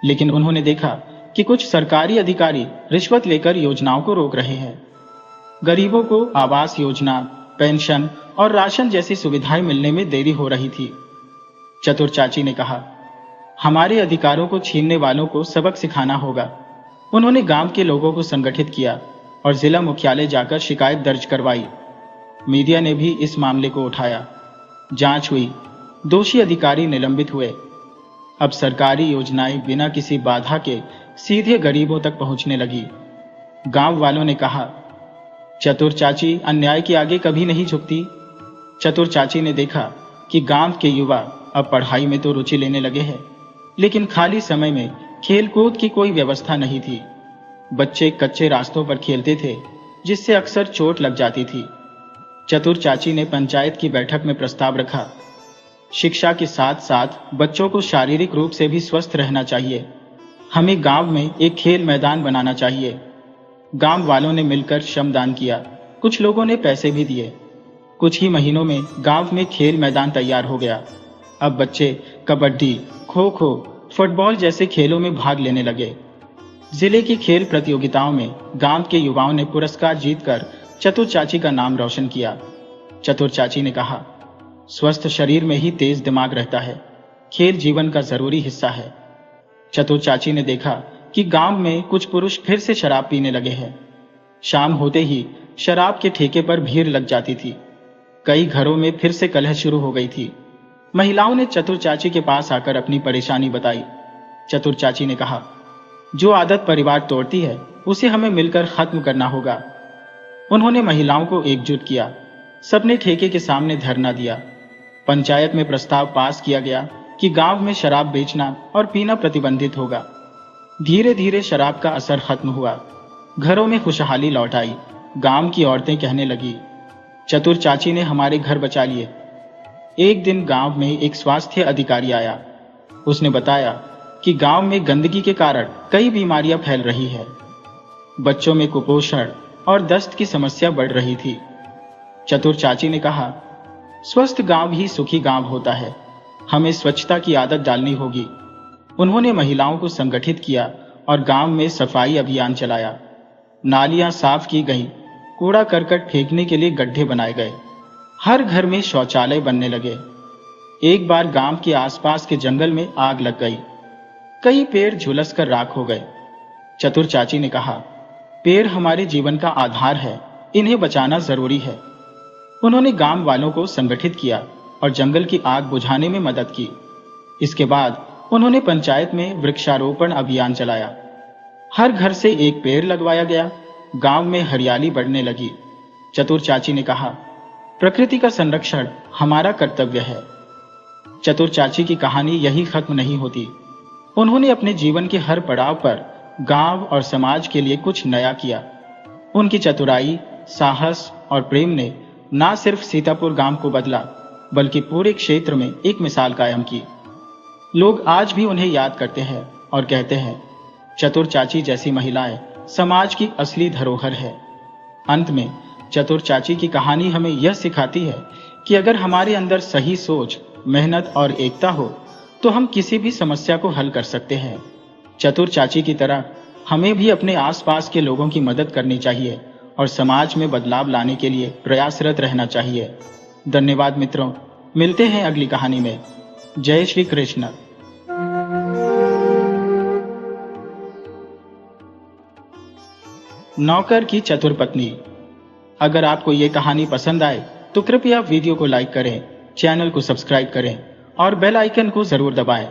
लेकिन उन्होंने देखा कि कुछ सरकारी अधिकारी रिश्वत लेकर योजनाओं को रोक रहे हैं। गरीबों को आवास योजना, पेंशन और राशन जैसी सुविधाएं मिलने में देरी हो रही थी। चतुर चाची ने कहा, हमारे अधिकारों को छीनने वालों को सबक सिखाना होगा। उन्होंने गांव के लोगों को संगठित किया और जिला मुख्यालय जाकर शिकायत दर्ज करवाई। मीडिया ने भी इस मामले को उठाया। जांच हुई, दोषी अधिकारी निलंबित हुए। अब सरकारी योजनाएं बिना किसी बाधा के सीधे गरीबों तक पहुंचने लगी। गांव वालों ने कहा, चतुर चाची अन्याय के आगे कभी नहीं झुकती। चतुर चाची ने देखा कि गांव के युवा अब पढ़ाई में तो रुचि लेने लगे हैं, लेकिन खाली समय में खेल कूद की कोई व्यवस्था नहीं थी। बच्चे कच्चे रास्तों पर खेलते थे, जिससे अक्सर चोट लग जाती थी। चतुर चाची ने पंचायत की बैठक में प्रस्ताव रखा, शिक्षा के साथ साथ बच्चों को शारीरिक रूप से भी स्वस्थ रहना चाहिए। हमें गांव में एक खेल मैदान बनाना चाहिए। गांव वालों ने मिलकर श्रमदान किया। कुछ लोगों ने पैसे भी दिए। कुछ ही महीनों में गांव में खेल मैदान तैयार हो गया। अब बच्चे कबड्डी, खो खो, फुटबॉल जैसे खेलों में भाग लेने लगे। जिले की खेल प्रतियोगिताओं में गांव के युवाओं ने पुरस्कार जीतकर चतुर चाची का नाम रोशन किया। चतुर चाची ने कहा, स्वस्थ शरीर में ही तेज दिमाग रहता है। खेल जीवन का जरूरी हिस्सा है। चतुर चाची ने देखा कि गांव में कुछ पुरुष फिर से शराब पीने लगे हैं। शाम होते ही शराब के ठेके पर भीड़ लग जाती थी। कई घरों में फिर से कलह शुरू हो गई थी। महिलाओं ने चतुर चाची के पास आकर अपनी परेशानी बताई। चतुर चाची ने कहा, जो आदत परिवार तोड़ती है उसे हमें मिलकर खत्म करना होगा। उन्होंने महिलाओं को एकजुट किया। सबने ठेके के सामने धरना दिया। पंचायत में प्रस्ताव पास किया गया कि गांव में शराब बेचना और पीना प्रतिबंधित होगा। धीरे धीरे शराब का असर खत्म हुआ। घरों में खुशहाली लौट आई। गांव की औरतें कहने लगी, चतुर चाची ने हमारे घर बचा लिए। एक दिन गांव में एक स्वास्थ्य अधिकारी आया। उसने बताया कि गांव में गंदगी के कारण कई बीमारियां फैल रही है। बच्चों में कुपोषण और दस्त की समस्या बढ़ रही थी। चतुर चाची ने कहा, स्वस्थ गांव ही सुखी गांव होता है। हमें स्वच्छता की आदत डालनी होगी। उन्होंने महिलाओं को संगठित किया और गांव में सफाई अभियान चलाया। नालियां साफ की गईं, कूड़ा करकट फेंकने के लिए गड्ढे बनाए गए, हर घर में शौचालय बनने लगे। एक बार गांव के आसपास के जंगल में आग लग गई, कई पेड़ झुलसकर राख हो गए। चतुर चाची ने कहा, पेड़ हमारे जीवन का आधार है, इन्हें बचाना जरूरी है। उन्होंने गांव वालों को संगठित किया और जंगल की आग बुझाने में मदद की। इसके बाद उन्होंने पंचायत में वृक्षारोपण अभियान चलाया, हर घर से एक पेड़ लगवाया गया, गांव में हरियाली बढ़ने लगी। चतुर चाची ने कहा, प्रकृति का संरक्षण हमारा कर्तव्य है। चतुर चाची की कहानी यही खत्म नहीं होती। उन्होंने अपने जीवन के हर पड़ाव पर गांव और समाज के लिए कुछ नया किया। उनकी चतुराई, साहस और प्रेम ने न सिर्फ सीतापुर गांव को बदला, बल्कि पूरे क्षेत्र में एक मिसाल कायम की। लोग आज भी उन्हें याद करते हैं और कहते हैं, चतुर चाची जैसी महिलाएं समाज की असली धरोहर है। अंत में चतुर चाची की कहानी हमें यह सिखाती है कि अगर हमारे अंदर सही सोच, मेहनत और एकता हो तो हम किसी भी समस्या को हल कर सकते हैं। चतुर चाची की तरह हमें भी अपने आसपास के लोगों की मदद करनी चाहिए और समाज में बदलाव लाने के लिए प्रयासरत रहना चाहिए। धन्यवाद मित्रों, मिलते हैं अगली कहानी में। जय श्री कृष्ण। नौकर की चतुर पत्नी। अगर आपको ये कहानी पसंद आए तो कृपया वीडियो को लाइक करें, चैनल को सब्सक्राइब करें और बेल आइकन को जरूर दबाएं।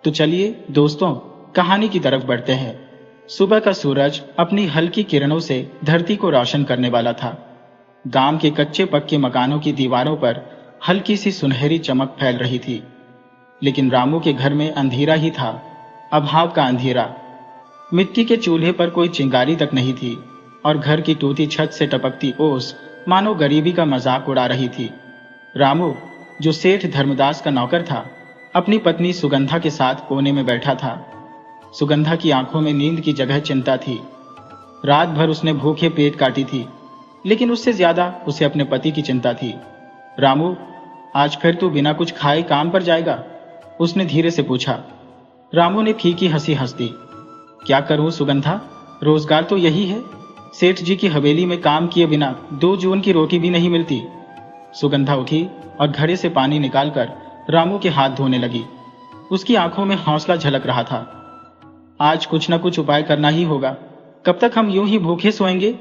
तो चलिए दोस्तों, कहानी की तरफ बढ़ते हैं। सुबह का सूरज अपनी हल्की किरणों से धरती को रोशन करने वाला था। गांव के कच्चे पक्के मकानों की दीवारों पर हल्की सी सुनहरी चमक फैल रही थी। लेकिन रामू के घर में अंधेरा ही था, अभाव का अंधेरा। मिट्टी के चूल्हे पर कोई चिंगारी तक नहीं थी और घर की टूटी छत से टपकती ओस मानो गरीबी का मजाक उड़ा रही थी। रामू, जो सेठ धर्मदास का नौकर था, अपनी पत्नी सुगंधा के साथ कोने में बैठा था। सुगंधा की आंखों में नींद की जगह चिंता थी। रात भर उसने भूखे पेट काटी थी, लेकिन उससे ज्यादा उसे अपने पति की चिंता थी। रामू, आज फिर तू बिना कुछ खाए काम पर जाएगा? उसने धीरे से पूछा। रामू ने फीकी हंसी हंस दी। क्या करूं सुगंधा, रोजगार तो यही है। सेठ जी की हवेली में काम किए बिना 2 जून की रोटी भी नहीं मिलती। सुगंधा उठी और घड़े से पानी निकालकर रामू के हाथ धोने लगी। उसकी आंखों में हौसला झलक रहा था। आज कुछ न कुछ उपाय करना ही होगा, कब तक हम यूं ही भूखे सोएंगे?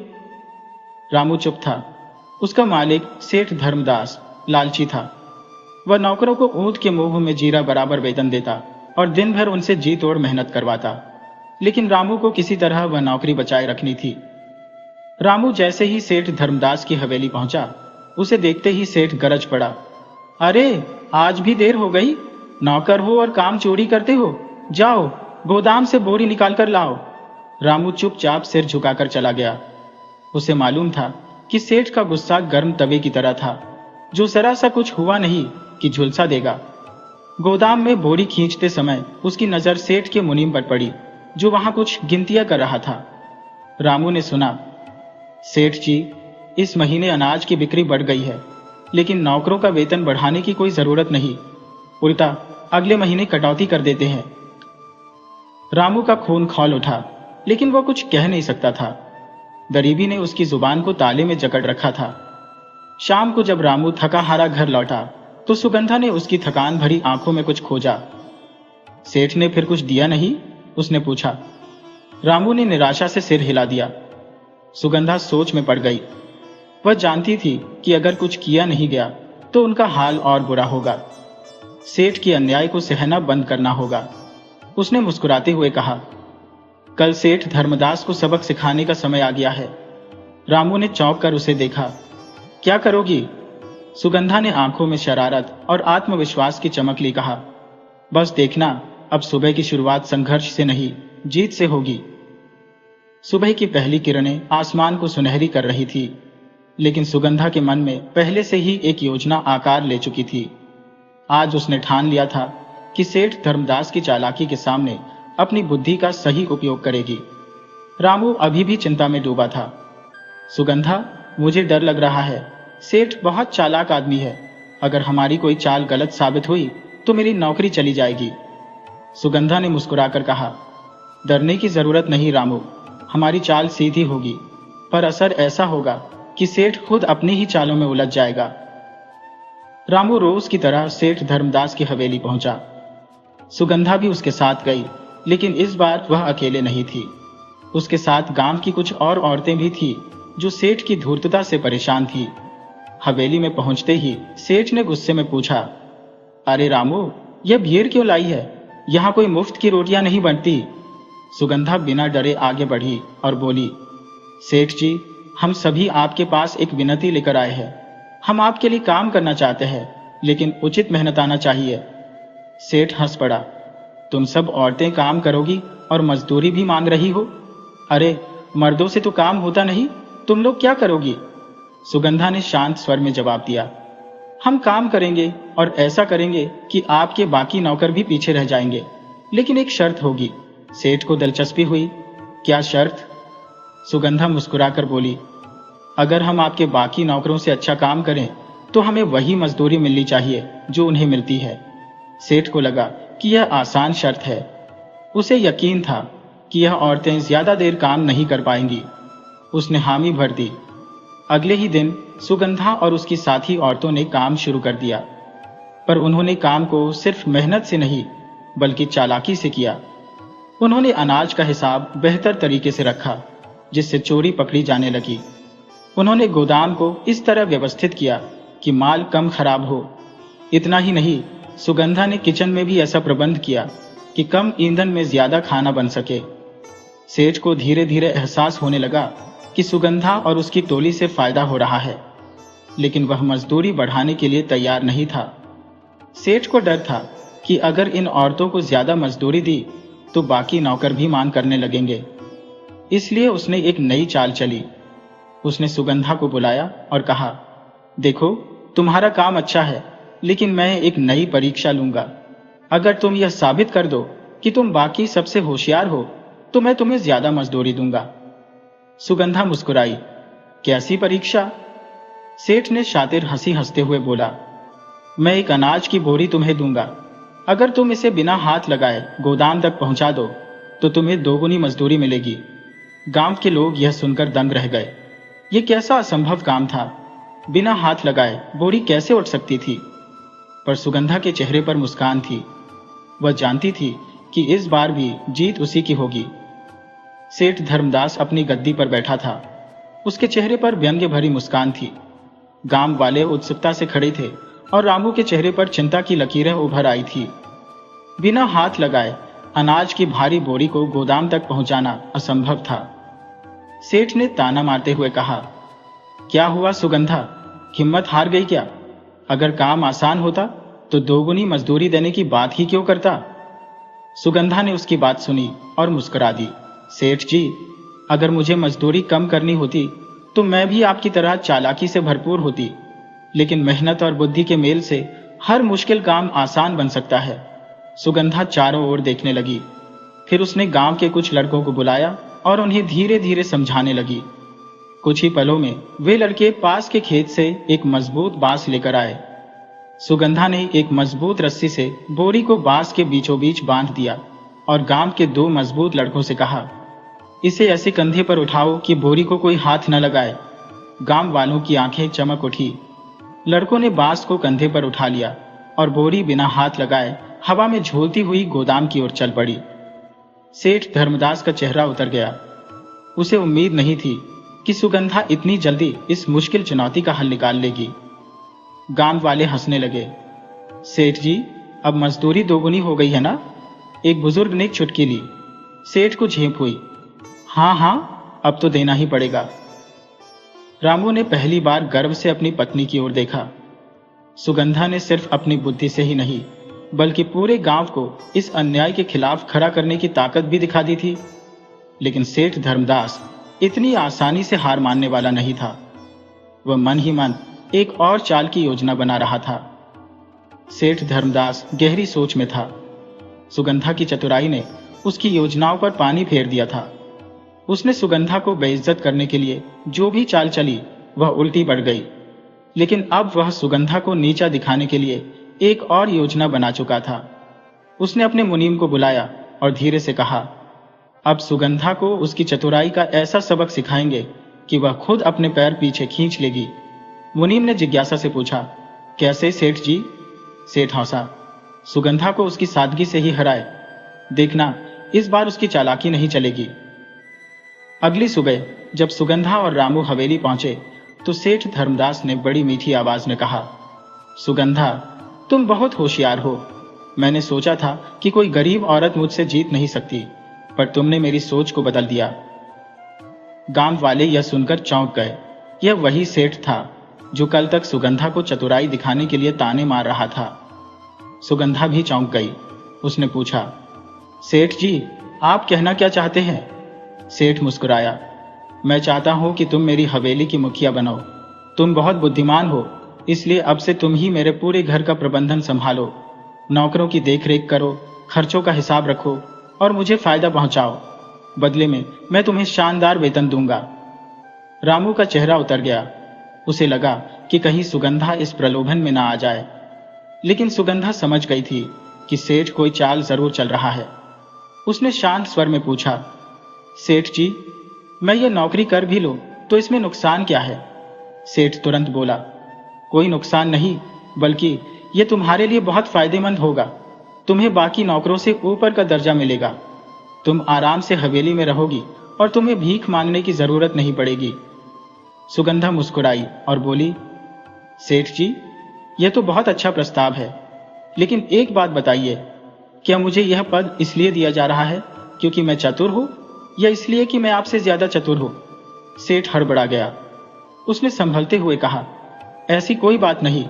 रामू चुप था। उसका मालिक सेठ धर्मदास लालची था। वह नौकरों को ऊंट के मुंह में जीरा बराबर वेतन देता और दिन भर उनसे जी तोड़ मेहनत करवाता। लेकिन रामू को किसी तरह वह नौकरी बचाए रखनी थी। रामू जैसे ही सेठ धर्मदास की हवेली पहुंचा, उसे देखते ही सेठ गरज पड़ा। अरे, आज भी देर हो गई। नौकर हो और काम चोरी करते हो। जाओ, गोदाम से बोरी निकाल कर लाओ। रामू चुपचाप सिर झुकाकर चला गया। उसे मालूम था कि सेठ का गुस्सा गर्म तवे की तरह था, जो जरा सा कुछ हुआ नहीं कि झुलसा देगा। गोदाम में बोरी खींचते समय उसकी नजर सेठ के मुनीम पर पड़ी, जो वहां कुछ गिनतियां कर रहा था। रामू ने सुना, सेठ जी, इस महीने अनाज की बिक्री बढ़ गई है, लेकिन नौकरों का वेतन बढ़ाने की कोई जरूरत नहीं, उल्टा अगले महीने कटौती कर देते हैं। रामू का खून खौल उठा, लेकिन वह कुछ कह नहीं सकता था। गरीबी ने उसकी जुबान को ताले में जकड़ रखा था। शाम को जब रामू थका हारा घर लौटा तो सुगंधा ने उसकी थकान भरी आंखों में कुछ खोजा। सेठ ने फिर कुछ दिया नहीं? उसने पूछा। रामू ने निराशा से सिर हिला दिया। सुगंधा सोच में पड़ गई। वह जानती थी कि अगर कुछ किया नहीं गया तो उनका हाल और बुरा होगा। सेठ की अन्याय को सहना बंद करना होगा। उसने मुस्कुराते हुए कहा, कल सेठ धर्मदास को सबक सिखाने का समय आ गया है। रामू ने चौंक कर उसे देखा। क्या करोगी? सुगंधा ने आंखों में शरारत और आत्मविश्वास की चमक ली कहा, बस देखना, अब सुबह की शुरुआत संघर्ष से नहीं, जीत से होगी। सुबह की पहली किरणें आसमान को सुनहरी कर रही थी, लेकिन सुगंधा के मन में पहले से ही एक योजना आकार ले चुकी थी। आज उसने ठान लिया था कि सेठ धर्मदास की चालाकी के सामने अपनी बुद्धि का सही उपयोग करेगी। रामू अभी भी चिंता में डूबा था। सुगंधा, मुझे डर लग रहा है। सेठ बहुत चालाक आदमी है। अगर हमारी कोई चाल गलत साबित हुई तो मेरी नौकरी चली जाएगी। सुगंधा ने मुस्कुराकर कहा, डरने की जरूरत नहीं रामू, हमारी चाल सीधी होगी, पर असर ऐसा होगा कि सेठ खुद अपनी ही चालों में उलझ जाएगा। रामू रोज की तरह सेठ धर्मदास की हवेली पहुंचा। सुगंधा भी उसके साथ गई, लेकिन इस बार वह अकेले नहीं थी। उसके साथ गांव की कुछ और औरतें भी थी जो सेठ की धूर्तता से परेशान थी। हवेली में पहुंचते ही सेठ ने गुस्से में पूछा, अरे रामू, यह भीड़ क्यों लाई है? यहाँ कोई मुफ्त की रोटियां नहीं बनती। सुगंधा बिना डरे आगे बढ़ी और बोली, सेठ जी, हम सभी आपके पास एक विनती लेकर आए हैं। हम आपके लिए काम करना चाहते हैं, लेकिन उचित मेहनत आना चाहिए। सेठ हंस पड़ा, तुम सब औरतें काम करोगी और मजदूरी भी मांग रही हो? अरे, मर्दों से तो काम होता नहीं, तुम लोग क्या करोगी? सुगंधा ने शांत स्वर में जवाब दिया, हम काम करेंगे और ऐसा करेंगे कि आपके बाकी नौकर भी पीछे रह जाएंगे, लेकिन एक शर्त होगी। सेठ को दिलचस्पी हुई, क्या शर्त? सुगंधा मुस्कुराकर बोली, अगर हम आपके बाकी नौकरों से अच्छा काम करें तो हमें वही मजदूरी मिलनी चाहिए जो उन्हें मिलती है। सेठ को लगा कि यह आसान शर्त है। उसे यकीन था कि यह औरतें ज्यादा देर काम नहीं कर पाएंगी। उसने हामी भर दी। अगले ही दिन सुगंधा और उसकी साथी औरतों ने काम शुरू कर दिया, पर उन्होंने काम को सिर्फ मेहनत से नहीं बल्कि चालाकी से किया। उन्होंने अनाज का हिसाब बेहतर तरीके से रखा, जिससे चोरी पकड़ी जाने लगी। उन्होंने गोदाम को इस तरह व्यवस्थित किया कि माल कम खराब हो। इतना ही नहीं, सुगंधा ने किचन में भी ऐसा प्रबंध किया कि कम ईंधन में ज्यादा खाना बन सके। सेठ को धीरे धीरे एहसास होने लगा कि सुगंधा और उसकी टोली से फायदा हो रहा है, लेकिन वह मजदूरी बढ़ाने के लिए तैयार नहीं था। सेठ को डर था कि अगर इन औरतों को ज्यादा मजदूरी दी तो बाकी नौकर भी मांग करने लगेंगे। इसलिए उसने एक नई चाल चली। उसने सुगंधा को बुलाया और कहा, देखो, तुम्हारा काम अच्छा है, लेकिन मैं एक नई परीक्षा लूंगा। अगर तुम यह साबित कर दो कि तुम बाकी सबसे होशियार हो तो मैं तुम्हें ज्यादा मजदूरी दूंगा। सुगंधा मुस्कुराई, कैसी परीक्षा? सेठ ने शातिर हंसी हंसते हुए बोला, मैं एक अनाज की बोरी तुम्हें दूंगा। अगर तुम इसे बिना हाथ लगाए गोदाम तक पहुंचा दो तो तुम्हें दोगुनी मजदूरी मिलेगी। गांव के लोग यह सुनकर दंग रह गए। यह कैसा असंभव काम था? बिना हाथ लगाए बोरी कैसे उठ सकती थी? पर सुगंधा के चेहरे पर मुस्कान थी। वह जानती थी कि इस बार भी जीत उसी की होगी। सेठ धर्मदास अपनी गद्दी पर बैठा था। उसके चेहरे पर व्यंग्य भरी मुस्कान थी। गांव वाले उत्सुकता से खड़े थे और रामू के चेहरे पर चिंता की लकीरें उभर आई थी। बिना हाथ लगाए अनाज की भारी बोरी को गोदाम तक पहुंचाना असंभव था। सेठ ने ताना मारते हुए कहा, क्या हुआ सुगंधा, हिम्मत हार गई क्या? अगर काम आसान होता तो दोगुनी मजदूरी देने की बात ही क्यों करता? सुगंधा ने उसकी बात सुनी और मुस्कुरा दी, सेठ जी, अगर मुझे मजदूरी कम करनी होती तो मैं भी आपकी तरह चालाकी से भरपूर होती, लेकिन मेहनत और बुद्धि के मेल से हर मुश्किल काम आसान बन सकता है। सुगंधा चारों ओर देखने लगी। फिर उसने गांव के कुछ लड़कों को बुलाया और उन्हें धीरे धीरे समझाने लगी। कुछ ही पलों में वे लड़के पास के खेत से एक मजबूत बांस लेकर आए। सुगंधा ने एक मजबूत रस्सी से बोरी को बांस के बीचों बीच बांध दिया और गांव के 2 मजबूत लड़कों से कहा, इसे ऐसे कंधे पर उठाओ कि बोरी को कोई हाथ न लगाए। गांव वालों की आंखें चमक उठी। लड़कों ने बांस को कंधे पर उठा लिया और बोरी बिना हाथ लगाए हवा में झूलती हुई गोदाम की ओर चल पड़ी। सेठ धर्मदास का चेहरा उतर गया। उसे उम्मीद नहीं थी कि सुगंधा इतनी जल्दी इस मुश्किल चुनौती का हल निकाल लेगी। गांव वाले हंसने लगे। सेठ जी, अब मजदूरी दोगुनी हो गई है ना? एक बुजुर्ग ने चुटकी ली। सेठ को झेप हुई। हाँ, अब तो देना ही पड़ेगा। रामू ने पहली बार गर्व से अपनी पत्नी की ओर देखा। सुगंधा ने सिर्फ अपनी बुद्धि से ही नहीं बल्कि पूरे गांव को इस अन्याय के खिलाफ खड़ा करने की ताकत भी दिखा दी थी। लेकिन सेठ धर्मदास इतनी आसानी से हार मानने वाला नहीं था। वह मन ही मन एक और चाल की योजना बना रहा था। सेठ धर्मदास गहरी सोच में था। सुगंधा की चतुराई ने उसकी योजनाओं पर पानी फेर दिया था। उसने सुगंधा को बेइज्जत करने के लिए जो भी चाल चली वह उल्टी पड़ गई। लेकिन अब वह सुगंधा को नीचा दिखाने के लिए एक और योजना बना चुका था। उसने अपने मुनीम को बुलाया और धीरे से कहा, अब सुगंधा को उसकी चतुराई का ऐसा सबक सिखाएंगे कि वह खुद अपने पैर पीछे खींच लेगी। मुनीम ने जिज्ञासा से पूछा, कैसे सेठ जी? सेठ हंसा, सुगंधा को उसकी सादगी से ही हराए। देखना, इस बार उसकी चालाकी नहीं चलेगी। अगली सुबह जब सुगंधा और रामू हवेली पहुंचे तो सेठ धर्मदास ने बड़ी मीठी आवाज में कहा, सुगंधा, तुम बहुत होशियार हो। मैंने सोचा था कि कोई गरीब औरत मुझसे जीत नहीं सकती, पर तुमने मेरी सोच को बदल दिया। गांव वाले यह सुनकर चौंक गए। यह वही सेठ था जो कल तक सुगंधा को चतुराई दिखाने के लिए ताने मार रहा था। सुगंधा भी चौंक गई। उसने पूछा, सेठ जी, आप कहना क्या चाहते हैं? सेठ मुस्कुराया, मैं चाहता हूं कि तुम मेरी हवेली की मुखिया बनो। तुम बहुत बुद्धिमान हो, इसलिए अब से तुम ही मेरे पूरे घर का प्रबंधन संभालो। नौकरों की देखरेख करो, खर्चों का हिसाब रखो और मुझे फायदा पहुंचाओ। बदले में मैं तुम्हें शानदार वेतन दूंगा। रामू का चेहरा उतर गया। उसे लगा कि कहीं सुगंधा इस प्रलोभन में ना आ जाए, लेकिन सुगंधा समझ गई थी कि सेठ कोई चाल जरूर चल रहा है। उसने शांत स्वर में पूछा, सेठ जी, मैं ये नौकरी कर भी लूं तो इसमें नुकसान क्या है? सेठ तुरंत बोला, कोई नुकसान नहीं, बल्कि ये तुम्हारे लिए बहुत फायदेमंद होगा। तुम्हें बाकी नौकरों से ऊपर का दर्जा मिलेगा। तुम आराम से हवेली में रहोगी और तुम्हें भीख मांगने की जरूरत नहीं पड़ेगी। सुगंधा मुस्कुराई और बोली, सेठ जी, यह तो बहुत अच्छा प्रस्ताव है, लेकिन एक बात बताइए, क्या मुझे यह पद इसलिए दिया जा रहा है क्योंकि मैं चतुर हूं या इसलिए कि मैं आपसे ज्यादा चतुर हूं? सेठ हड़बड़ा गया। उसने संभलते हुए कहा, ऐसी कोई बात नहीं,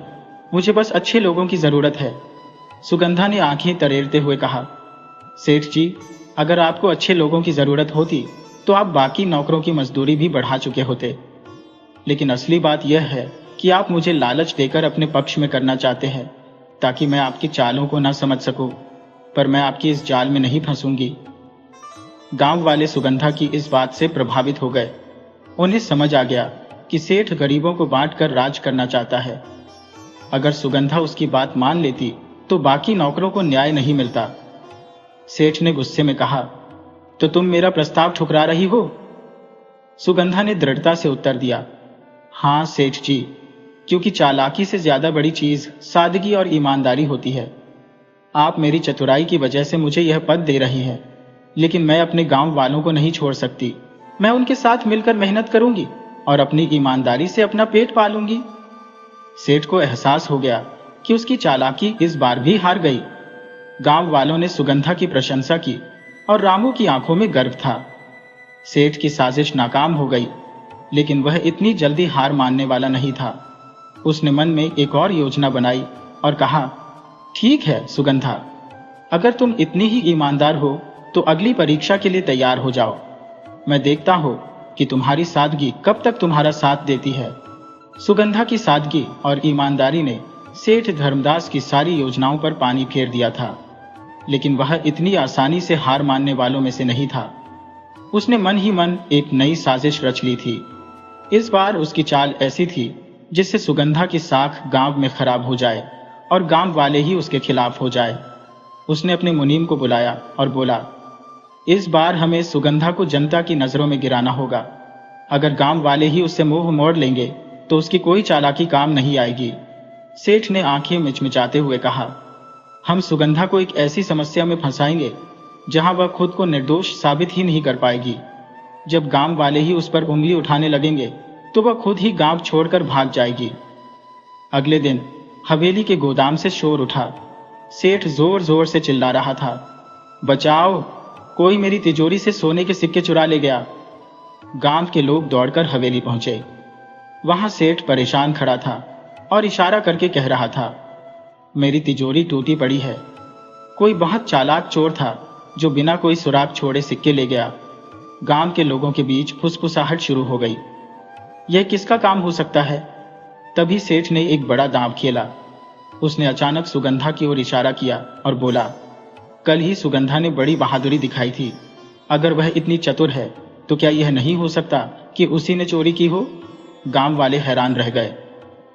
मुझे बस अच्छे लोगों की जरूरत है। सुगंधा ने आंखें तरेरते हुए कहा, सेठ जी, अगर आपको अच्छे लोगों की जरूरत होती तो आप बाकी नौकरों की मजदूरी भी बढ़ा चुके होते। लेकिन असली बात यह है कि आप मुझे लालच देकर अपने पक्ष में करना चाहते हैं ताकि मैं आपकी चालों को न समझ सकूं, पर मैं आपकी इस जाल में नहीं फंसूंगी। गांव वाले सुगंधा की इस बात से प्रभावित हो गए। उन्हें समझ आ गया कि सेठ गरीबों को बांटकर राज करना चाहता है। अगर सुगंधा उसकी बात मान लेती तो बाकी नौकरों को न्याय नहीं मिलता। सेठ ने गुस्से में कहा, तो तुम मेरा प्रस्ताव ठुकरा रही हो? सुगंधा ने दृढ़ता से उत्तर दिया, हां सेठ जी, क्योंकि चालाकी से ज्यादा बड़ी चीज सादगी और ईमानदारी होती है। आप मेरी चतुराई की वजह से मुझे यह पद दे रही हैं, लेकिन मैं अपने गांव वालों को नहीं छोड़ सकती। मैं उनके साथ मिलकर मेहनत करूंगी और अपनी ईमानदारी से अपना पेट पालूंगी। सेठ को एहसास हो गया कि उसकी चालाकी इस बार भी हार गई। गांव वालों ने सुगंधा की प्रशंसा की और रामू की आंखों में गर्व था। सेठ की साजिश नाकाम हो गई, लेकिन वह इतनी जल्दी हार मानने वाला नहीं था। उसने मन में एक और योजना बनाई और कहा, ठीक है सुगंधा, अगर तुम इतनी ही ईमानदार हो तो अगली परीक्षा के लिए तैयार हो जाओ। मैं देखता हूं कि तुम्हारी सादगी कब तक तुम्हारा साथ देती है। सुगंधा की सादगी और ईमानदारी ने सेठ धर्मदास की सारी योजनाओं पर पानी फेर दिया था, लेकिन वह इतनी आसानी से हार मानने वालों में से नहीं था। उसने मन ही मन एक नई साजिश रच ली थी। इस बार उसकी चाल ऐसी थी जिससे सुगंधा की साख गांव में खराब हो जाए और गांव वाले ही उसके खिलाफ हो जाए। उसने अपने मुनीम को बुलाया और बोला, इस बार हमें सुगंधा को जनता की नजरों में गिराना होगा। अगर गांव वाले ही उससे मुंह मोड़ लेंगे तो उसकी कोई चालाकी काम नहीं आएगी। सेठ ने आंखें मिचमिचाते हुए कहा, हम सुगंधा को एक ऐसी समस्या में फंसाएंगे जहां वह खुद को निर्दोष साबित ही नहीं कर पाएगी। जब गांव वाले ही उस पर उंगली उठाने लगेंगे तो वह खुद ही गांव छोड़कर भाग जाएगी। अगले दिन हवेली के गोदाम से शोर उठा। सेठ जोर जोर से चिल्ला रहा था, बचाओ, कोई मेरी तिजोरी से सोने के सिक्के चुरा ले गया। गांव के लोग दौड़कर हवेली पहुंचे। वहां सेठ परेशान खड़ा था और इशारा करके कह रहा था, मेरी तिजोरी टूटी पड़ी है। कोई बहुत चालाक चोर था जो बिना कोई सुराग छोड़े सिक्के ले गया। गांव के लोगों के बीच फुसफुसाहट शुरू हो गई। यह किसका काम हो सकता है? तभी सेठ ने एक बड़ा दांव खेला। उसने अचानक सुगंधा की ओर इशारा किया और बोला, कल ही सुगंधा ने बड़ी बहादुरी दिखाई थी। अगर वह इतनी चतुर है तो क्या यह नहीं हो सकता कि उसी ने चोरी की हो? गांव वाले हैरान रह गए।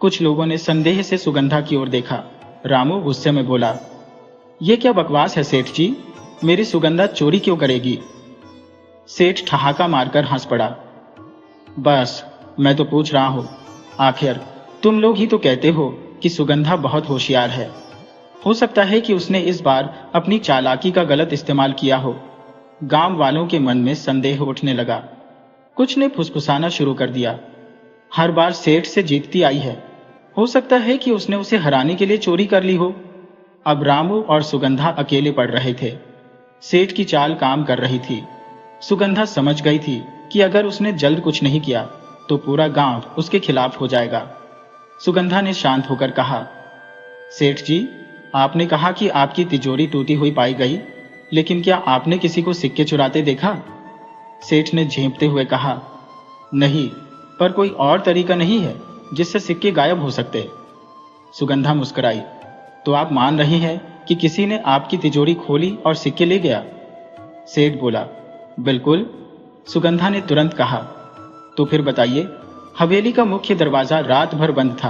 कुछ लोगों ने संदेह से सुगंधा की ओर देखा। रामू गुस्से में बोला, ये क्या बकवास है सेठ जी, मेरी सुगंधा चोरी क्यों करेगी? सेठ ठहाका मारकर हंस पड़ा। बस मैं तो पूछ रहा हूं, आखिर तुम लोग ही तो कहते हो कि सुगंधा बहुत होशियार है। हो सकता है कि उसने इस बार अपनी चालाकी का गलत इस्तेमाल किया हो। गांव वालों के मन में संदेह उठने लगा। कुछ ने फुसफुसाना शुरू कर दिया। हर बार सेठ से जीतती आई है, हो सकता है कि उसने उसे हराने के लिए चोरी कर ली हो। अब रामू और सुगंधा अकेले पड़ रहे थे। सेठ की चाल काम कर रही थी। सुगंधा समझ गई थी कि अगर उसने जल्द कुछ नहीं किया तो पूरा गांव उसके खिलाफ हो जाएगा। सुगंधा ने शांत होकर कहा, सेठ जी, आपने कहा कि आपकी तिजोरी टूटी हुई पाई गई, लेकिन क्या आपने किसी को सिक्के चुराते देखा? सेठ ने झेंपते हुए कहा, नहीं, पर कोई और तरीका नहीं है जिससे सिक्के गायब हो सकते। सुगंधा मुस्कुराई, तो आप मान रही हैं कि किसी ने आपकी तिजोरी खोली और सिक्के ले गया? सेठ बोला, बिल्कुल। सुगंधा ने तुरंत कहा, तो फिर बताइए। हवेली का मुख्य दरवाजा रात भर बंद था।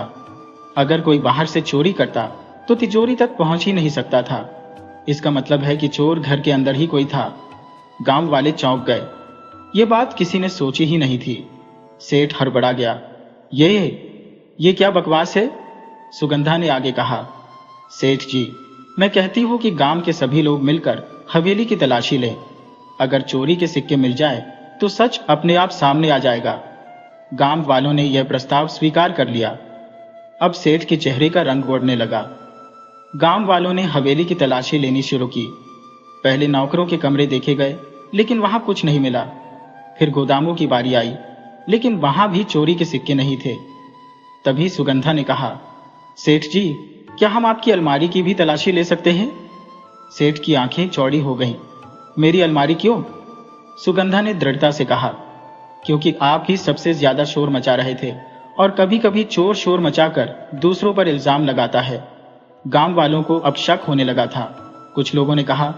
अगर कोई बाहर से चोरी करता तो तिजोरी तक पहुंच ही नहीं सकता था। इसका मतलब है कि चोर घर के अंदर ही कोई था। गांव वाले चौंक गए। ये बात किसी ने सोची ही नहीं थी। सेठ हड़बड़ा गया, ये क्या बकवास है? सुगंधा ने आगे कहा, सेठ जी, मैं कहती हूं कि गांव के सभी लोग मिलकर हवेली की तलाशी लें। अगर चोरी के सिक्के मिल जाए तो सच अपने आप सामने आ जाएगा। गांव वालों ने यह प्रस्ताव स्वीकार कर लिया। अब सेठ के चेहरे का रंग उड़ने लगा। गांव वालों ने हवेली की तलाशी लेनी शुरू की। पहले नौकरों के कमरे देखे गए, लेकिन वहां कुछ नहीं मिला। फिर गोदामों की बारी आई, लेकिन वहां भी चोरी के सिक्के नहीं थे। तभी सुगंधा ने कहा, सेठ जी, क्या हम आपकी अलमारी की भी तलाशी ले सकते हैं? सेठ की आंखें चौड़ी हो गईं। मेरी अलमारी क्यों? सुगंधा ने दृढ़ता से कहा, क्योंकि आप ही सबसे ज्यादा शोर मचा रहे थे, और कभी कभी चोर शोर मचाकर दूसरों पर इल्जाम लगाता है। गांव वालों को अब शक होने लगा था। कुछ लोगों ने कहा,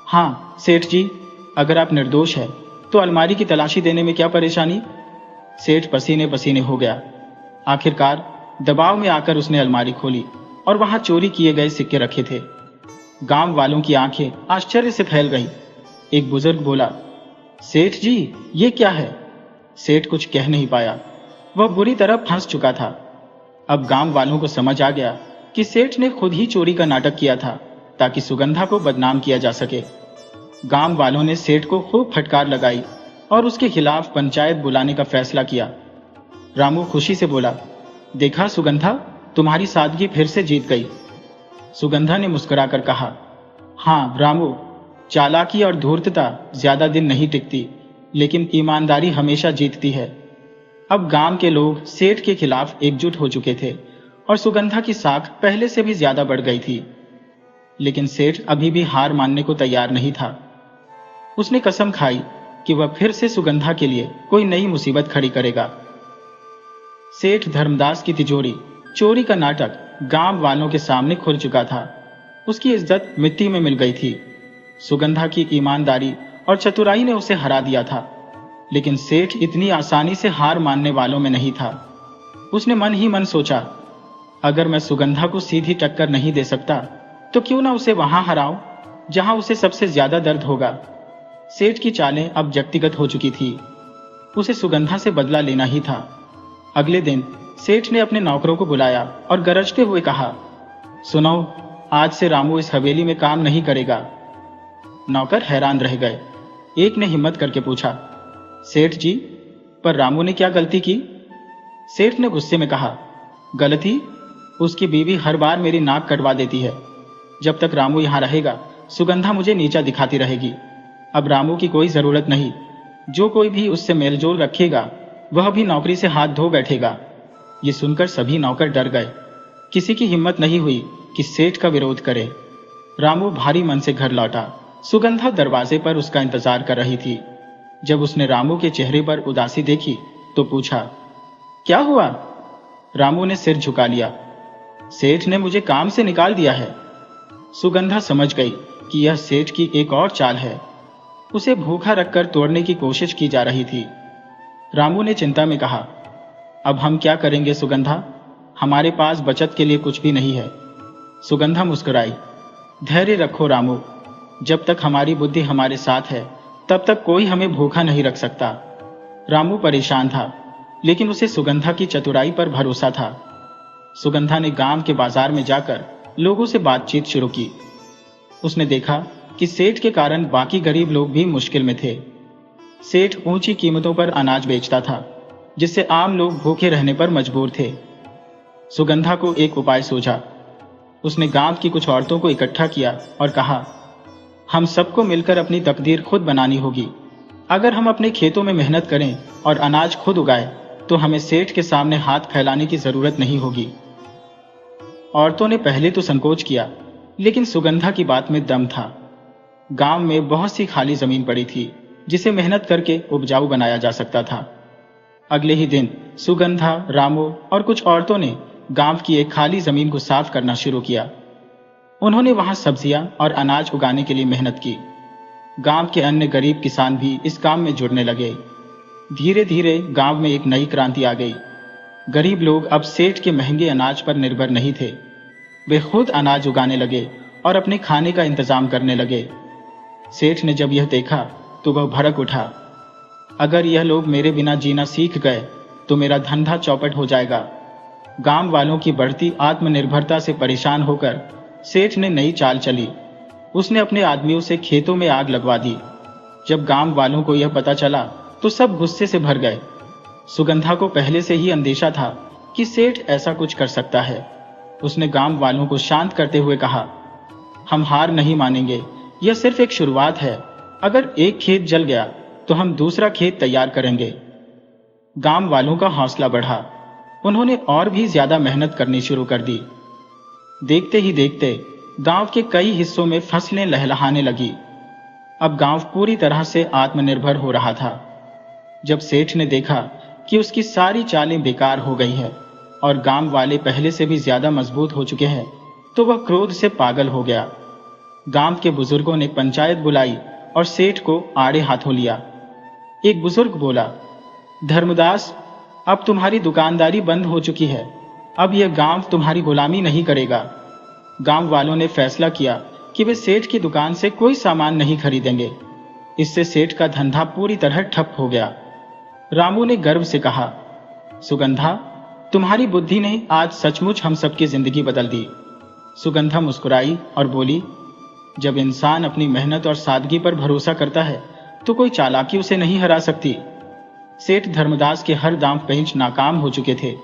हाँ सेठ जी, अगर आप निर्दोष हैं तो अलमारी की तलाशी देने में क्या परेशानी? सेठ पसीने पसीने हो गया। आखिरकार दबाव में आकर उसने अलमारी खोली और वहां चोरी किए गए सिक्के रखे थे। गांव वालों की आंखें आश्चर्य से फैल गईं। एक बुजुर्ग बोला, सेठ जी, ये क्या है? सेठ कुछ कह नहीं पाया। वह बुरी तरह फंस चुका था। अब गांव वालों को समझ आ गया कि सेठ ने खुद ही चोरी का नाटक किया था ताकि सुगंधा को बदनाम किया जा सके। गांव वालों ने सेठ को खूब फटकार लगाई और उसके खिलाफ पंचायत बुलाने का फैसला किया। रामू खुशी से बोला, देखा सुगंधा, तुम्हारी सादगी फिर से जीत गई। सुगंधा ने मुस्कुराकर कहा, हाँ रामू, चालाकी और धूर्तता ज्यादा दिन नहीं टिकती, लेकिन ईमानदारी हमेशा जीतती है। अब गांव के लोग सेठ के खिलाफ एकजुट हो चुके थे और सुगंधा की साख पहले से भी ज्यादा बढ़ गई थी। लेकिन सेठ अभी भी हार मानने को तैयार नहीं था। उसने कसम खाई कि वह फिर से सुगंधा के लिए कोई नई मुसीबत खड़ी करेगा। सेठ धर्मदास की तिजोरी चोरी का नाटक गांव वालों के सामने खुल चुका था। उसकी इज्जत मिट्टी में मिल गई थी। सुगंधा की ईमानदारी और चतुराई ने उसे हरा दिया था। लेकिन सेठ इतनी आसानी से हार मानने वालों में नहीं था। उसने मन ही मन सोचा, अगर मैं सुगंधा को सीधी टक्कर नहीं दे सकता तो क्यों ना उसे वहां हराऊं जहां उसे सबसे ज्यादा दर्द होगा। सेठ की चालें अब व्यक्तिगत हो चुकी थी। उसे सुगंधा से बदला लेना ही था। अगले दिन सेठ ने अपने नौकरों को बुलाया और गरजते हुए कहा, सुनो, आज से रामू इस हवेली में काम नहीं करेगा। नौकर हैरान रह गए। एक ने हिम्मत करके पूछा, सेठ जी, पर रामू ने क्या गलती की? सेठ ने गुस्से में कहा, गलती? उसकी बीवी हर बार मेरी नाक कटवा देती है। जब तक रामू यहां रहेगा सुगंधा मुझे नीचा दिखाती रहेगी। अब रामू की कोई जरूरत नहीं। जो कोई भी उससे मेलजोल रखेगा वह भी नौकरी से हाथ धो बैठेगा। ये सुनकर सभी नौकर डर गए। किसी की हिम्मत नहीं हुई कि सेठ का विरोध करे। रामू भारी मन से घर लौटा। सुगंधा दरवाजे पर उसका इंतजार कर रही थी। जब उसने रामू के चेहरे पर उदासी देखी तो पूछा, क्या हुआ? रामू ने सिर झुका लिया। सेठ ने मुझे काम से निकाल दिया है। सुगंधा समझ गई कि यह सेठ की एक और चाल है। उसे भूखा रखकर तोड़ने की कोशिश की जा रही थी। रामू ने चिंता में कहा, अब हम क्या करेंगे सुगंधा? हमारे पास बचत के लिए कुछ भी नहीं है। सुगंधा मुस्कुराई, धैर्य रखो रामू, जब तक हमारी बुद्धि हमारे साथ है तब तक कोई हमें भूखा नहीं रख सकता। रामू परेशान था, लेकिन उसे सुगंधा की चतुराई पर भरोसा था। सुगंधा ने गांव के बाजार में जाकर लोगों से बातचीत शुरू की। उसने देखा कि सेठ के कारण बाकी गरीब लोग भी मुश्किल में थे। सेठ ऊंची कीमतों पर अनाज बेचता था, जिससे आम लोग भूखे रहने पर मजबूर थे। सुगंधा को एक उपाय सूझा। उसने गांव की कुछ औरतों को इकट्ठा किया और कहा, हम सबको मिलकर अपनी तकदीर खुद बनानी होगी। अगर हम अपने खेतों में मेहनत करें और अनाज खुद उगाएं, तो हमें सेठ के सामने हाथ फैलाने की जरूरत नहीं होगी। औरतों ने पहले तो संकोच किया, लेकिन सुगंधा की बात में दम था। गांव में बहुत सी खाली जमीन पड़ी थी, जिसे मेहनत करके उपजाऊ बनाया जा सकता था। अगले ही दिन सुगंधा, रामू और कुछ औरतों ने गांव की एक खाली जमीन को साफ करना शुरू किया। उन्होंने वहां सब्जियां और अनाज उगाने के लिए मेहनत की। गांव के अन्य गरीब किसान भी इस काम में जुड़ने लगे। धीरे धीरे गांव में एक नई क्रांति आ गई। गरीब लोग अब सेठ के महंगे अनाज पर निर्भर नहीं थे। वे खुद अनाज उगाने लगे और अपने खाने का इंतजाम करने लगे। सेठ ने जब यह देखा तो वह भड़क उठा। अगर यह लोग मेरे बिना जीना सीख गए तो मेरा धंधा चौपट हो जाएगा। गांव वालों की बढ़ती आत्मनिर्भरता से परेशान होकर सेठ ने नई चाल चली। उसने अपने आदमियों से खेतों में आग लगवा दी। जब गांव वालों को यह पता चला तो सब गुस्से से भर गए। सुगंधा को पहले से ही अंदेशा था कि सेठ ऐसा कुछ कर सकता है। उसने गांव वालों को शांत करते हुए कहा, हम हार नहीं मानेंगे, यह सिर्फ एक शुरुआत है। अगर एक खेत जल गया तो हम दूसरा खेत तैयार करेंगे। गांव वालों का हौसला बढ़ा। उन्होंने और भी ज्यादा मेहनत करनी शुरू कर दी। देखते ही देखते गांव के कई हिस्सों में फसलें लहलहाने लगी। अब गांव पूरी तरह से आत्मनिर्भर हो रहा था। जब सेठ ने देखा कि उसकी सारी चालें बेकार हो गई है और गांव वाले पहले से भी ज्यादा मजबूत हो चुके हैं, तो वह क्रोध से पागल हो गया। गांव के बुजुर्गों ने पंचायत बुलाई और सेठ को आड़े हाथों लिया। एक बुजुर्ग बोला, धर्मदास, अब तुम्हारी दुकानदारी बंद हो चुकी है। अब यह गांव तुम्हारी गुलामी नहीं करेगा। गांव वालों ने फैसला किया कि वे सेठ की दुकान से कोई सामान नहीं खरीदेंगे। इससे सेठ का धंधा पूरी तरह ठप हो गया। रामू ने गर्व से कहा, सुगंधा, तुम्हारी बुद्धि ने आज सचमुच हम सबकी जिंदगी बदल दी। सुगंधा मुस्कुराई और बोली, जब इंसान अपनी मेहनत और सादगी पर भरोसा करता है तो कोई चालाकी उसे नहीं हरा सकती। सेठ धर्मदास के हर दांव पेंच नाकाम हो चुके थे।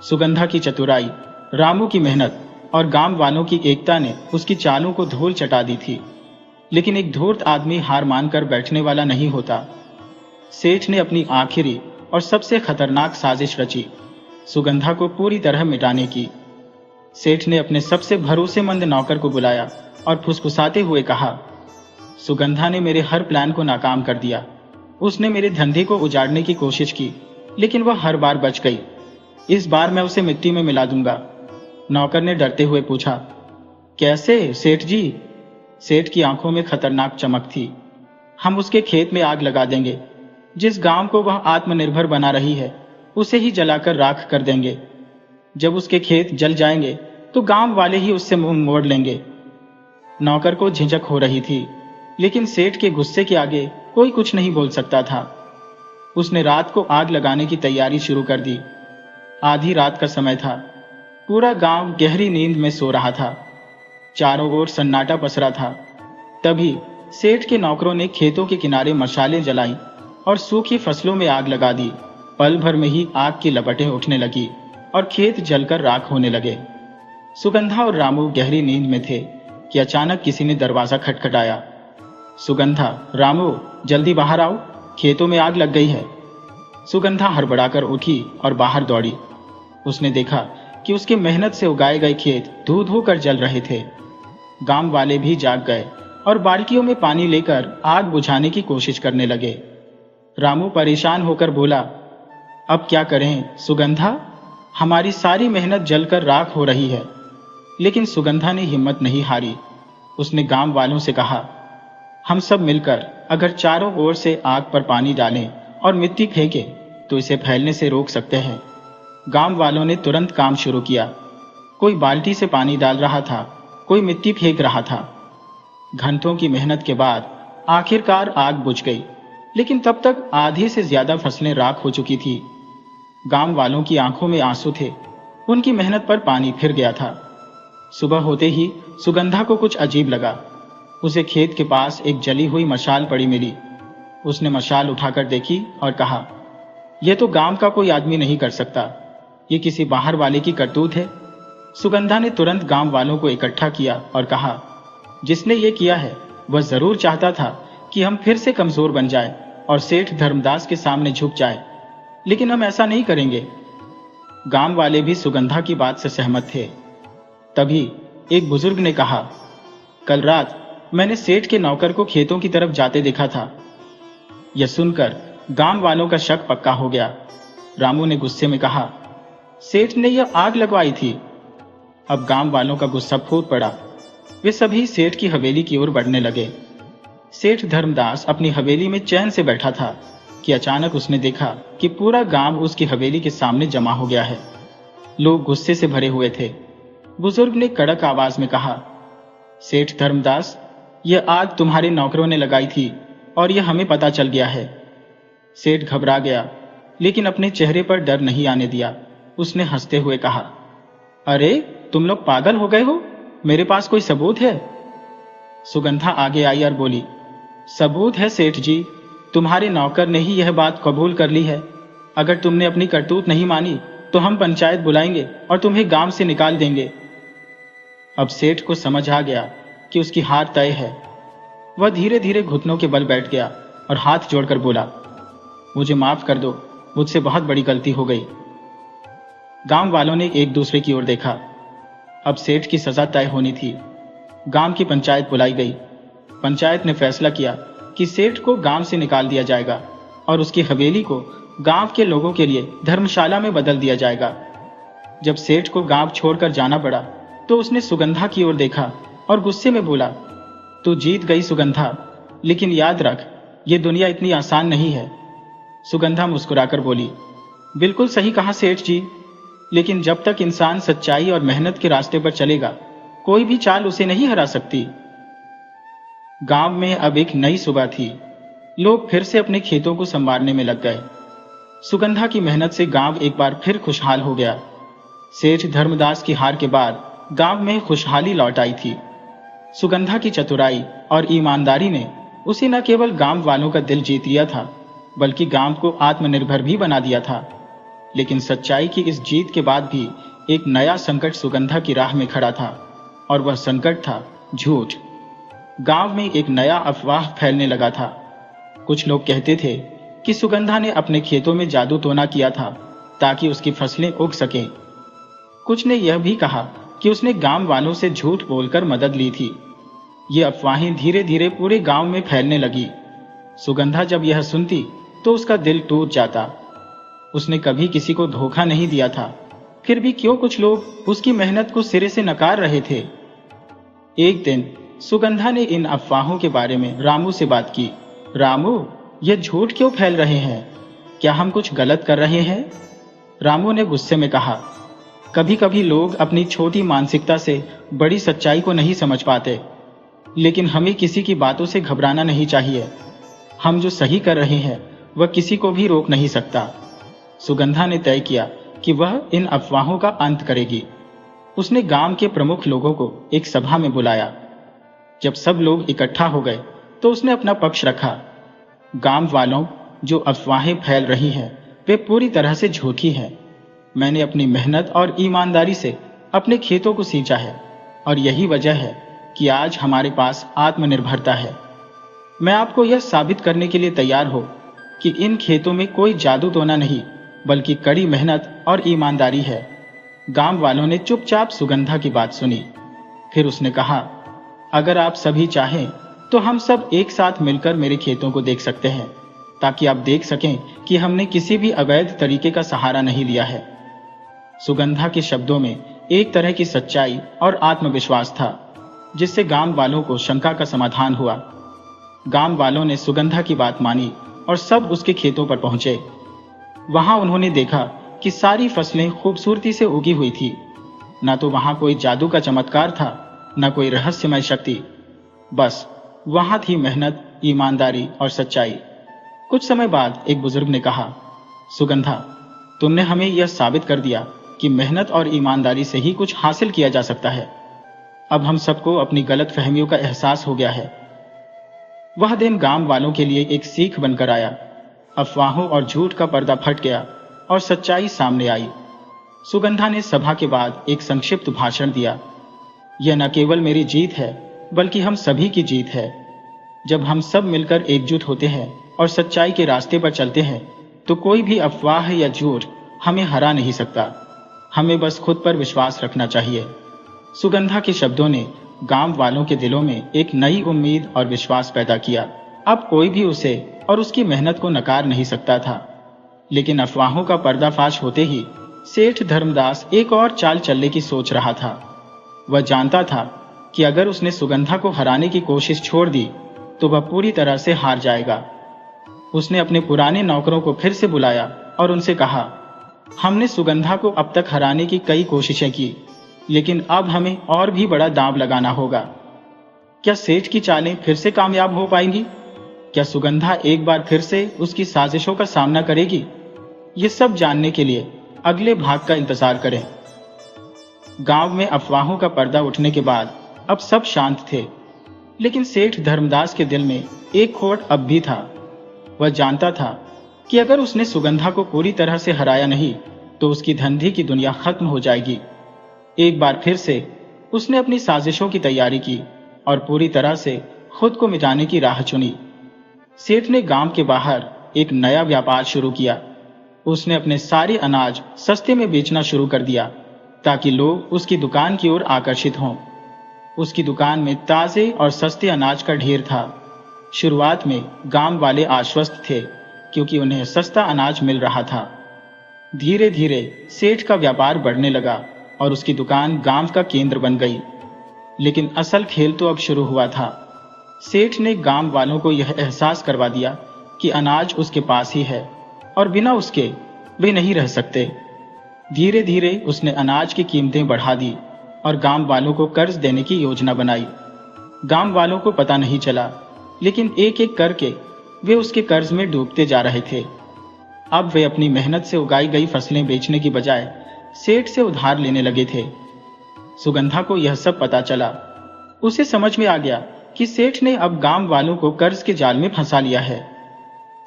सुगंधा की चतुराई, रामू की मेहनत और गांव वालों की एकता ने उसकी चालों को धूल चटा दी थी। लेकिन एक धूर्त आदमी हार मानकर बैठने वाला नहीं होता। सेठ ने अपनी आखिरी और सबसे खतरनाक साजिश रची, सुगंधा को पूरी तरह मिटाने की। सेठ ने अपने सबसे भरोसेमंद नौकर को बुलाया और फुसफुसाते हुए कहा, सुगंधा ने मेरे हर प्लान को नाकाम कर दिया। उसने मेरे धंधे को उजाड़ने की कोशिश की, लेकिन वह हर बार बच गई। इस बार मैं उसे मिट्टी में मिला दूंगा। नौकर ने डरते हुए पूछा, कैसे सेठ जी? सेठ की आंखों में खतरनाक चमक थी। हम उसके खेत में आग लगा देंगे। जिस गांव को वह आत्मनिर्भर बना रही है, उसे ही जलाकर राख कर देंगे। जब उसके खेत जल जाएंगे तो गांव वाले ही उससे मुंह मोड़ लेंगे। नौकर को झिझक हो रही थी, लेकिन सेठ के गुस्से के आगे कोई कुछ नहीं बोल सकता था। उसने रात को आग लगाने की तैयारी शुरू कर दी। आधी रात का समय था। पूरा गांव गहरी नींद में सो रहा था। चारों ओर सन्नाटा पसरा था। तभी सेठ के नौकरों ने खेतों के किनारे मशालें जलाई और सूखी फसलों में आग लगा दी। पल भर में ही आग की लपटें उठने लगी और खेत जलकर राख होने लगे। सुगंधा और रामू गहरी नींद में थे कि अचानक किसी ने दरवाजा खटखटाया। सुगंधा, रामू, जल्दी बाहर आओ, खेतों में आग लग गई है। सुगंधा हड़बड़ाकर उठी और बाहर दौड़ी। उसने देखा कि उसकी मेहनत से उगाए गए खेत धू धू कर जल रहे थे। गांव वाले भी जाग गए और बाल्टियों में पानी लेकर आग बुझाने की कोशिश करने लगे। रामू परेशान होकर बोला, अब क्या करें सुगंधा? हमारी सारी मेहनत जलकर राख हो रही है। लेकिन सुगंधा ने हिम्मत नहीं हारी। उसने गांव वालों से कहा, हम सब मिलकर अगर चारों ओर से आग पर पानी डालें और मिट्टी फेंकें तो इसे फैलने से रोक सकते हैं। गांव वालों ने तुरंत काम शुरू किया। कोई बाल्टी से पानी डाल रहा था, कोई मिट्टी फेंक रहा था। घंटों की मेहनत के बाद आखिरकार आग बुझ गई, लेकिन तब तक आधे से ज्यादा फसलें राख हो चुकी थी। गांव वालों की आंखों में आंसू थे, उनकी मेहनत पर पानी फिर गया था। सुबह होते ही सुगंधा को कुछ अजीब लगा। उसे खेत के पास एक जली हुई मशाल पड़ी मिली। उसने मशाल उठाकर देखी और कहा, यह तो गांव का कोई आदमी नहीं कर सकता, ये किसी बाहर वाले की करतूत है। सुगंधा ने तुरंत गांव वालों को इकट्ठा किया और कहा, जिसने ये किया है वह जरूर चाहता था कि हम फिर से कमजोर बन जाए और सेठ धर्मदास के सामने झुक जाए, लेकिन हम ऐसा नहीं करेंगे। गांव वाले भी सुगंधा की बात से सहमत थे। तभी एक बुजुर्ग ने कहा, कल रात मैंने सेठ के नौकर को खेतों की तरफ जाते देखा था। यह सुनकर गांव वालों का शक पक्का हो गया। रामू ने गुस्से में कहा, सेठ ने यह आग लगवाई थी। अब गांव वालों का गुस्सा फूट पड़ा। वे सभी सेठ की हवेली की ओर बढ़ने लगे। सेठ धर्मदास अपनी हवेली में चैन से बैठा था कि अचानक उसने देखा कि पूरा गांव उसकी हवेली के सामने जमा हो गया है। लोग गुस्से से भरे हुए थे। बुजुर्ग ने कड़क आवाज में कहा, सेठ धर्मदास, यह आग तुम्हारे नौकरों ने लगाई थी और यह हमें पता चल गया है। सेठ घबरा गया, लेकिन अपने चेहरे पर डर नहीं आने दिया। उसने हंसते हुए कहा, अरे तुम लोग पागल हो गए हो, मेरे पास कोई सबूत है। सुगंधा आगे आई और बोली, सबूत है सेठ जी, तुम्हारे नौकर ने ही यह बात कबूल कर ली है। अगर तुमने अपनी करतूत नहीं मानी तो हम पंचायत बुलाएंगे और तुम्हें गांव से निकाल देंगे। अब सेठ को समझ आ गया कि उसकी हार तय है। वह धीरे धीरे घुटनों के बल बैठ गया और हाथ जोड़कर बोला, मुझे माफ कर दो, मुझसे बहुत बड़ी गलती हो गई। गांव वालों ने एक दूसरे की ओर देखा। अब सेठ की सजा तय होनी थी। गांव की पंचायत बुलाई गई। पंचायत ने फैसला किया कि सेठ को गांव से निकाल दिया जाएगा और उसकी हवेली को गांव के लोगों के लिए धर्मशाला में बदल दिया जाएगा। जब सेठ को गांव छोड़कर जाना पड़ा तो उसने सुगंधा की ओर देखा और गुस्से में बोला, तू जीत गई सुगंधा, लेकिन याद रख, ये दुनिया इतनी आसान नहीं है। सुगंधा मुस्कुराकर बोली, बिल्कुल सही कहा सेठ जी, लेकिन जब तक इंसान सच्चाई और मेहनत के रास्ते पर चलेगा, कोई भी चाल उसे नहीं हरा सकती। गांव में अब एक नई सुबह थी। लोग फिर से अपने खेतों को संवारने में लग गए। सुगंधा की मेहनत से गांव एक बार फिर खुशहाल हो गया। सेठ धर्मदास की हार के बाद गांव में खुशहाली लौट आई थी। सुगंधा की चतुराई और ईमानदारी ने उसे न केवल गांव वालों का दिल जीत लिया था, बल्कि गांव को आत्मनिर्भर भी बना दिया था। लेकिन सच्चाई की इस जीत के बाद भी एक नया संकट सुगंधा की राह में खड़ा था, और वह संकट था झूठ। गांव में एक नया अफवाह फैलने लगा था। कुछ लोग कहते थे कि सुगंधा ने अपने खेतों में जादू टोना किया था ताकि उसकी फसलें उग सकें। कुछ ने यह भी कहा कि उसने गांव वालों से झूठ बोलकर मदद ली थी। ये अफवाहें धीरे धीरे पूरे गांव में फैलने लगी। सुगंधा जब यह सुनती तो उसका दिल टूट जाता। उसने कभी किसी को धोखा नहीं दिया था, फिर भी क्यों कुछ लोग उसकी मेहनत को सिरे से नकार रहे थे। एक दिन सुगंधा ने इन अफवाहों के बारे में रामू से बात की। रामू, ये झूठ क्यों फैल रहे हैं? क्या हम कुछ गलत कर रहे हैं? रामू ने गुस्से में कहा, कभी कभी लोग अपनी छोटी मानसिकता से बड़ी सच्चाई को नहीं समझ पाते, लेकिन हमें किसी की बातों से घबराना नहीं चाहिए। हम जो सही कर रहे हैं वह किसी को भी रोक नहीं सकता। सुगंधा ने तय किया कि वह इन अफवाहों का अंत करेगी। उसने गांव के प्रमुख लोगों को एक सभा में बुलाया। जब सब लोग इकट्ठा हो गए तो उसने अपना पक्ष रखा। गांव वालों, जो अफवाहें फैल रही हैं वे पूरी तरह से झूठी हैं। मैंने अपनी मेहनत और ईमानदारी से अपने खेतों को सींचा है, और यही वजह है कि आज हमारे पास आत्मनिर्भरता है। मैं आपको यह साबित करने के लिए तैयार हूं कि इन खेतों में कोई जादू टोना नहीं, बल्कि कड़ी मेहनत और ईमानदारी है। गांव वालों ने चुपचाप सुगंधा की बात सुनी। फिर उसने कहा, अगर आप सभी चाहें तो हम सब एक साथ मिलकर मेरे खेतों को देख सकते हैं, ताकि आप देख सकें कि हमने किसी भी अवैध तरीके का सहारा नहीं लिया है। सुगंधा के शब्दों में एक तरह की सच्चाई और आत्मविश्वास था, जिससे गांव वालों को शंका का समाधान हुआ। गांव वालों ने सुगंधा की बात मानी और सब उसके खेतों पर पहुंचे। वहां उन्होंने देखा कि सारी फसलें खूबसूरती से उगी हुई थी। न तो वहां कोई जादू का चमत्कार था न कोई रहस्यमय शक्ति, बस वहां थी मेहनत, ईमानदारी और सच्चाई। कुछ समय बाद एक बुजुर्ग ने कहा, सुगंधा, तुमने हमें यह साबित कर दिया कि मेहनत और ईमानदारी से ही कुछ हासिल किया जा सकता है। अब हम सबको अपनी गलत फहमियों का एहसास हो गया है। वह दिन गांव वालों के लिए एक सीख बनकर आया। अफवाहों और झूठ का पर्दा फट गया और सच्चाई सामने आई। सुगंधा ने सभा के बाद एक संक्षिप्त भाषण दिया। यह न केवल मेरी जीत है, बल्कि हम सभी की जीत है। जब हम सब मिलकर एकजुट होते हैं और सच्चाई के रास्ते पर चलते हैं, तो कोई भी अफवाह या झूठ हमें हरा नहीं सकता। हमें बस खुद पर विश्वास रखना चाहिए। सुगंधा के शब्दों ने गांव वालों के दिलों में एक नई उम्मीद और विश्वास पैदा किया। अब कोई भी उसे और उसकी मेहनत को नकार नहीं सकता था। लेकिन अफवाहों का पर्दाफाश होते ही सेठ धर्मदास एक और चाल चलने की सोच रहा था। वह जानता था कि अगर उसने सुगंधा को हराने की कोशिश छोड़ दी तो वह पूरी तरह से हार जाएगा। उसने अपने पुराने नौकरों को फिर से बुलाया और उनसे कहा, हमने सुगंधा को अब तक हराने की कई कोशिशें की, लेकिन अब हमें और भी बड़ा दांव लगाना होगा। क्या सेठ की चालें फिर से कामयाब हो पाएंगी? क्या सुगंधा एक बार फिर से उसकी साजिशों का सामना करेगी? ये सब जानने के लिए अगले भाग का इंतजार करें। गांव में अफवाहों का पर्दा उठने के बाद अब सब शांत थे, लेकिन सेठ धर्मदास के दिल में एक खोट अब भी था। वह जानता था कि अगर उसने सुगंधा को पूरी तरह से हराया नहीं तो उसकी धंधे की दुनिया खत्म हो जाएगी। एक बार फिर से उसने अपनी साजिशों की तैयारी की और पूरी तरह से खुद को मिटाने की राह चुनी। सेठ ने गांव के बाहर एक नया व्यापार शुरू किया। उसने अपने सारे अनाज सस्ते में बेचना शुरू कर दिया ताकि लोग उसकी दुकान की ओर आकर्षित हों। उसकी दुकान में ताजे और सस्ते अनाज का ढेर था। शुरुआत में गांव वाले आश्वस्त थे क्योंकि उन्हें सस्ता अनाज मिल रहा था। धीरे धीरे सेठ का व्यापार बढ़ने लगा और उसकी दुकान गांव का केंद्र बन गई। लेकिन असल खेल तो अब शुरू हुआ था। सेठ ने गांव वालों को यह एहसास करवा दिया कि अनाज उसके पास ही है और बिना उसके वे नहीं रह सकते। धीरे धीरे उसने अनाज की कीमतें बढ़ा दी और गांव वालों को कर्ज देने की योजना बनाई। गांव वालों को पता नहीं चला, लेकिन एक एक करके वे उसके कर्ज में डूबते जा रहे थे। अब वे अपनी मेहनत से उगाई गई फसलें बेचने की बजाय सेठ से उधार लेने लगे थे। सुगंधा को यह सब पता चला। उसे समझ में आ गया कि सेठ ने अब गांव वालों को कर्ज के जाल में फंसा लिया है।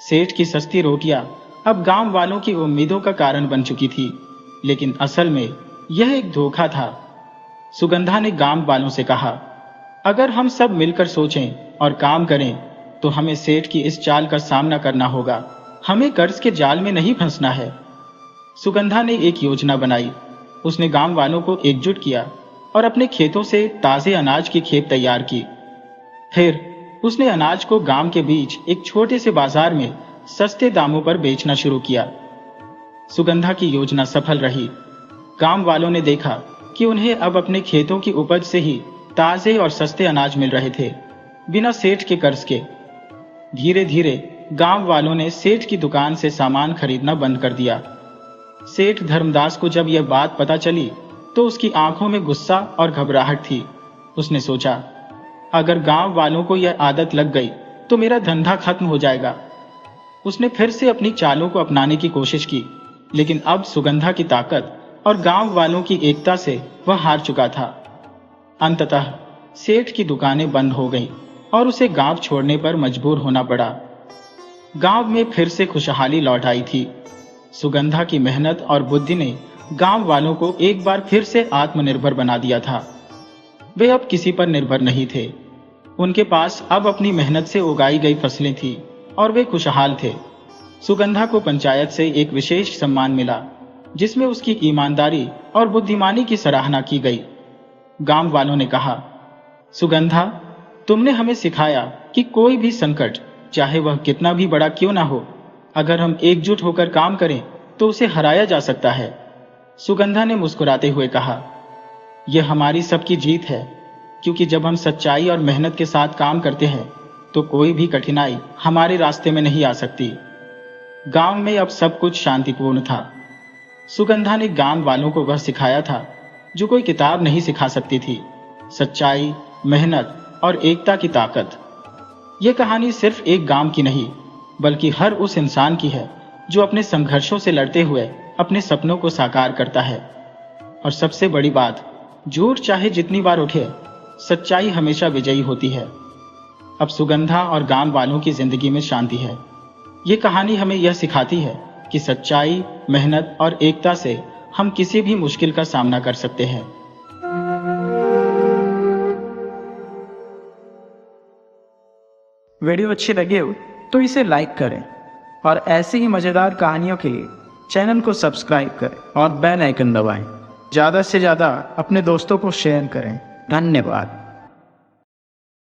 सेठ की सस्ती रोटियां अब गांव वालों की उम्मीदों का कारण बन चुकी थी, लेकिन असल में यह एक धोखा था। सुगंधा ने गांव वालों से कहा, अगर हम सब मिलकर सोचें और काम करें तो हमें सेठ की इस चाल का सामना करना होगा। हमें कर्ज के जाल में नहीं फंसना है। सुगंधा ने एक योजना बनाई। उसने गांव वालों को एकजुट किया और अपने खेतों से ताजे अनाज की खेप तैयार की। फिर उसने अनाज को गांव के बीच एक छोटे से बाजार में सस्ते दामों पर बेचना शुरू किया। सुगंधा की योजना सफल रही। गांव वालों ने देखा कि उन्हें अब अपने खेतों की उपज से ही ताजे और सस्ते अनाज मिल रहे थे, बिना सेठ के कर्ज के। धीरे धीरे गांव वालों ने सेठ की दुकान से सामान खरीदना बंद कर दिया। सेठ धर्मदास को जब यह बात पता चली तो उसकी आंखों में गुस्सा और घबराहट थी। उसने सोचा, अगर गांव वालों को यह आदत लग गई तो मेरा धंधा खत्म हो जाएगा। उसने फिर से अपनी चालों को अपनाने की कोशिश की, लेकिन अब सुगंधा की ताकत और गांव वालों की एकता से वह हार चुका था। अंततः सेठ की दुकानें बंद हो गईं और उसे गांव छोड़ने पर मजबूर होना पड़ा। गांव में फिर से खुशहाली लौट आई थी। सुगंधा की मेहनत और बुद्धि ने गांव वालों को एक बार फिर से आत्मनिर्भर बना दिया था। वे अब किसी पर निर्भर नहीं थे। उनके पास अब अपनी मेहनत से उगाई गई फसलें थी और वे खुशहाल थे। सुगंधा को पंचायत से एक विशेष सम्मान मिला, जिसमें उसकी ईमानदारी और बुद्धिमानी की सराहना की गई। गांव वालों ने कहा, सुगंधा, तुमने हमें सिखाया कि कोई भी संकट, चाहे वह कितना भी बड़ा क्यों ना हो, अगर हम एकजुट होकर काम करें तो उसे हराया जा सकता है। सुगंधा ने मुस्कुराते हुए कहा, यह हमारी सबकी जीत है, क्योंकि जब हम सच्चाई और मेहनत के साथ काम करते हैं तो कोई भी कठिनाई हमारे रास्ते में नहीं आ सकती। गांव में अब सब कुछ शांतिपूर्ण था। सुगंधा ने गांव वालों को वह सिखाया था जो कोई किताब नहीं सिखा सकती थी। सच्चाई, मेहनत और एकता की ताकत। ये कहानी सिर्फ एक गांव की नहीं, बल्कि हर उस इंसान की है जो अपने संघर्षों से लड़ते हुए अपने सपनों को साकार करता है। और सबसे बड़ी बात, झूठ चाहे जितनी बार उठे, सच्चाई हमेशा विजयी होती है। अब सुगंधा और गांव वालों की जिंदगी में शांति है। ये कहानी हमें यह सिखाती है कि सच्चाई, मेहनत और एकता से हम किसी भी मुश्किल का सामना कर सकते हैं। वीडियो अच्छी लगी हो तो इसे लाइक करें और ऐसी ही मज़ेदार कहानियों के लिए चैनल को सब्सक्राइब करें और बेल आइकन दबाएं। ज़्यादा से ज़्यादा अपने दोस्तों को शेयर करें। धन्यवाद।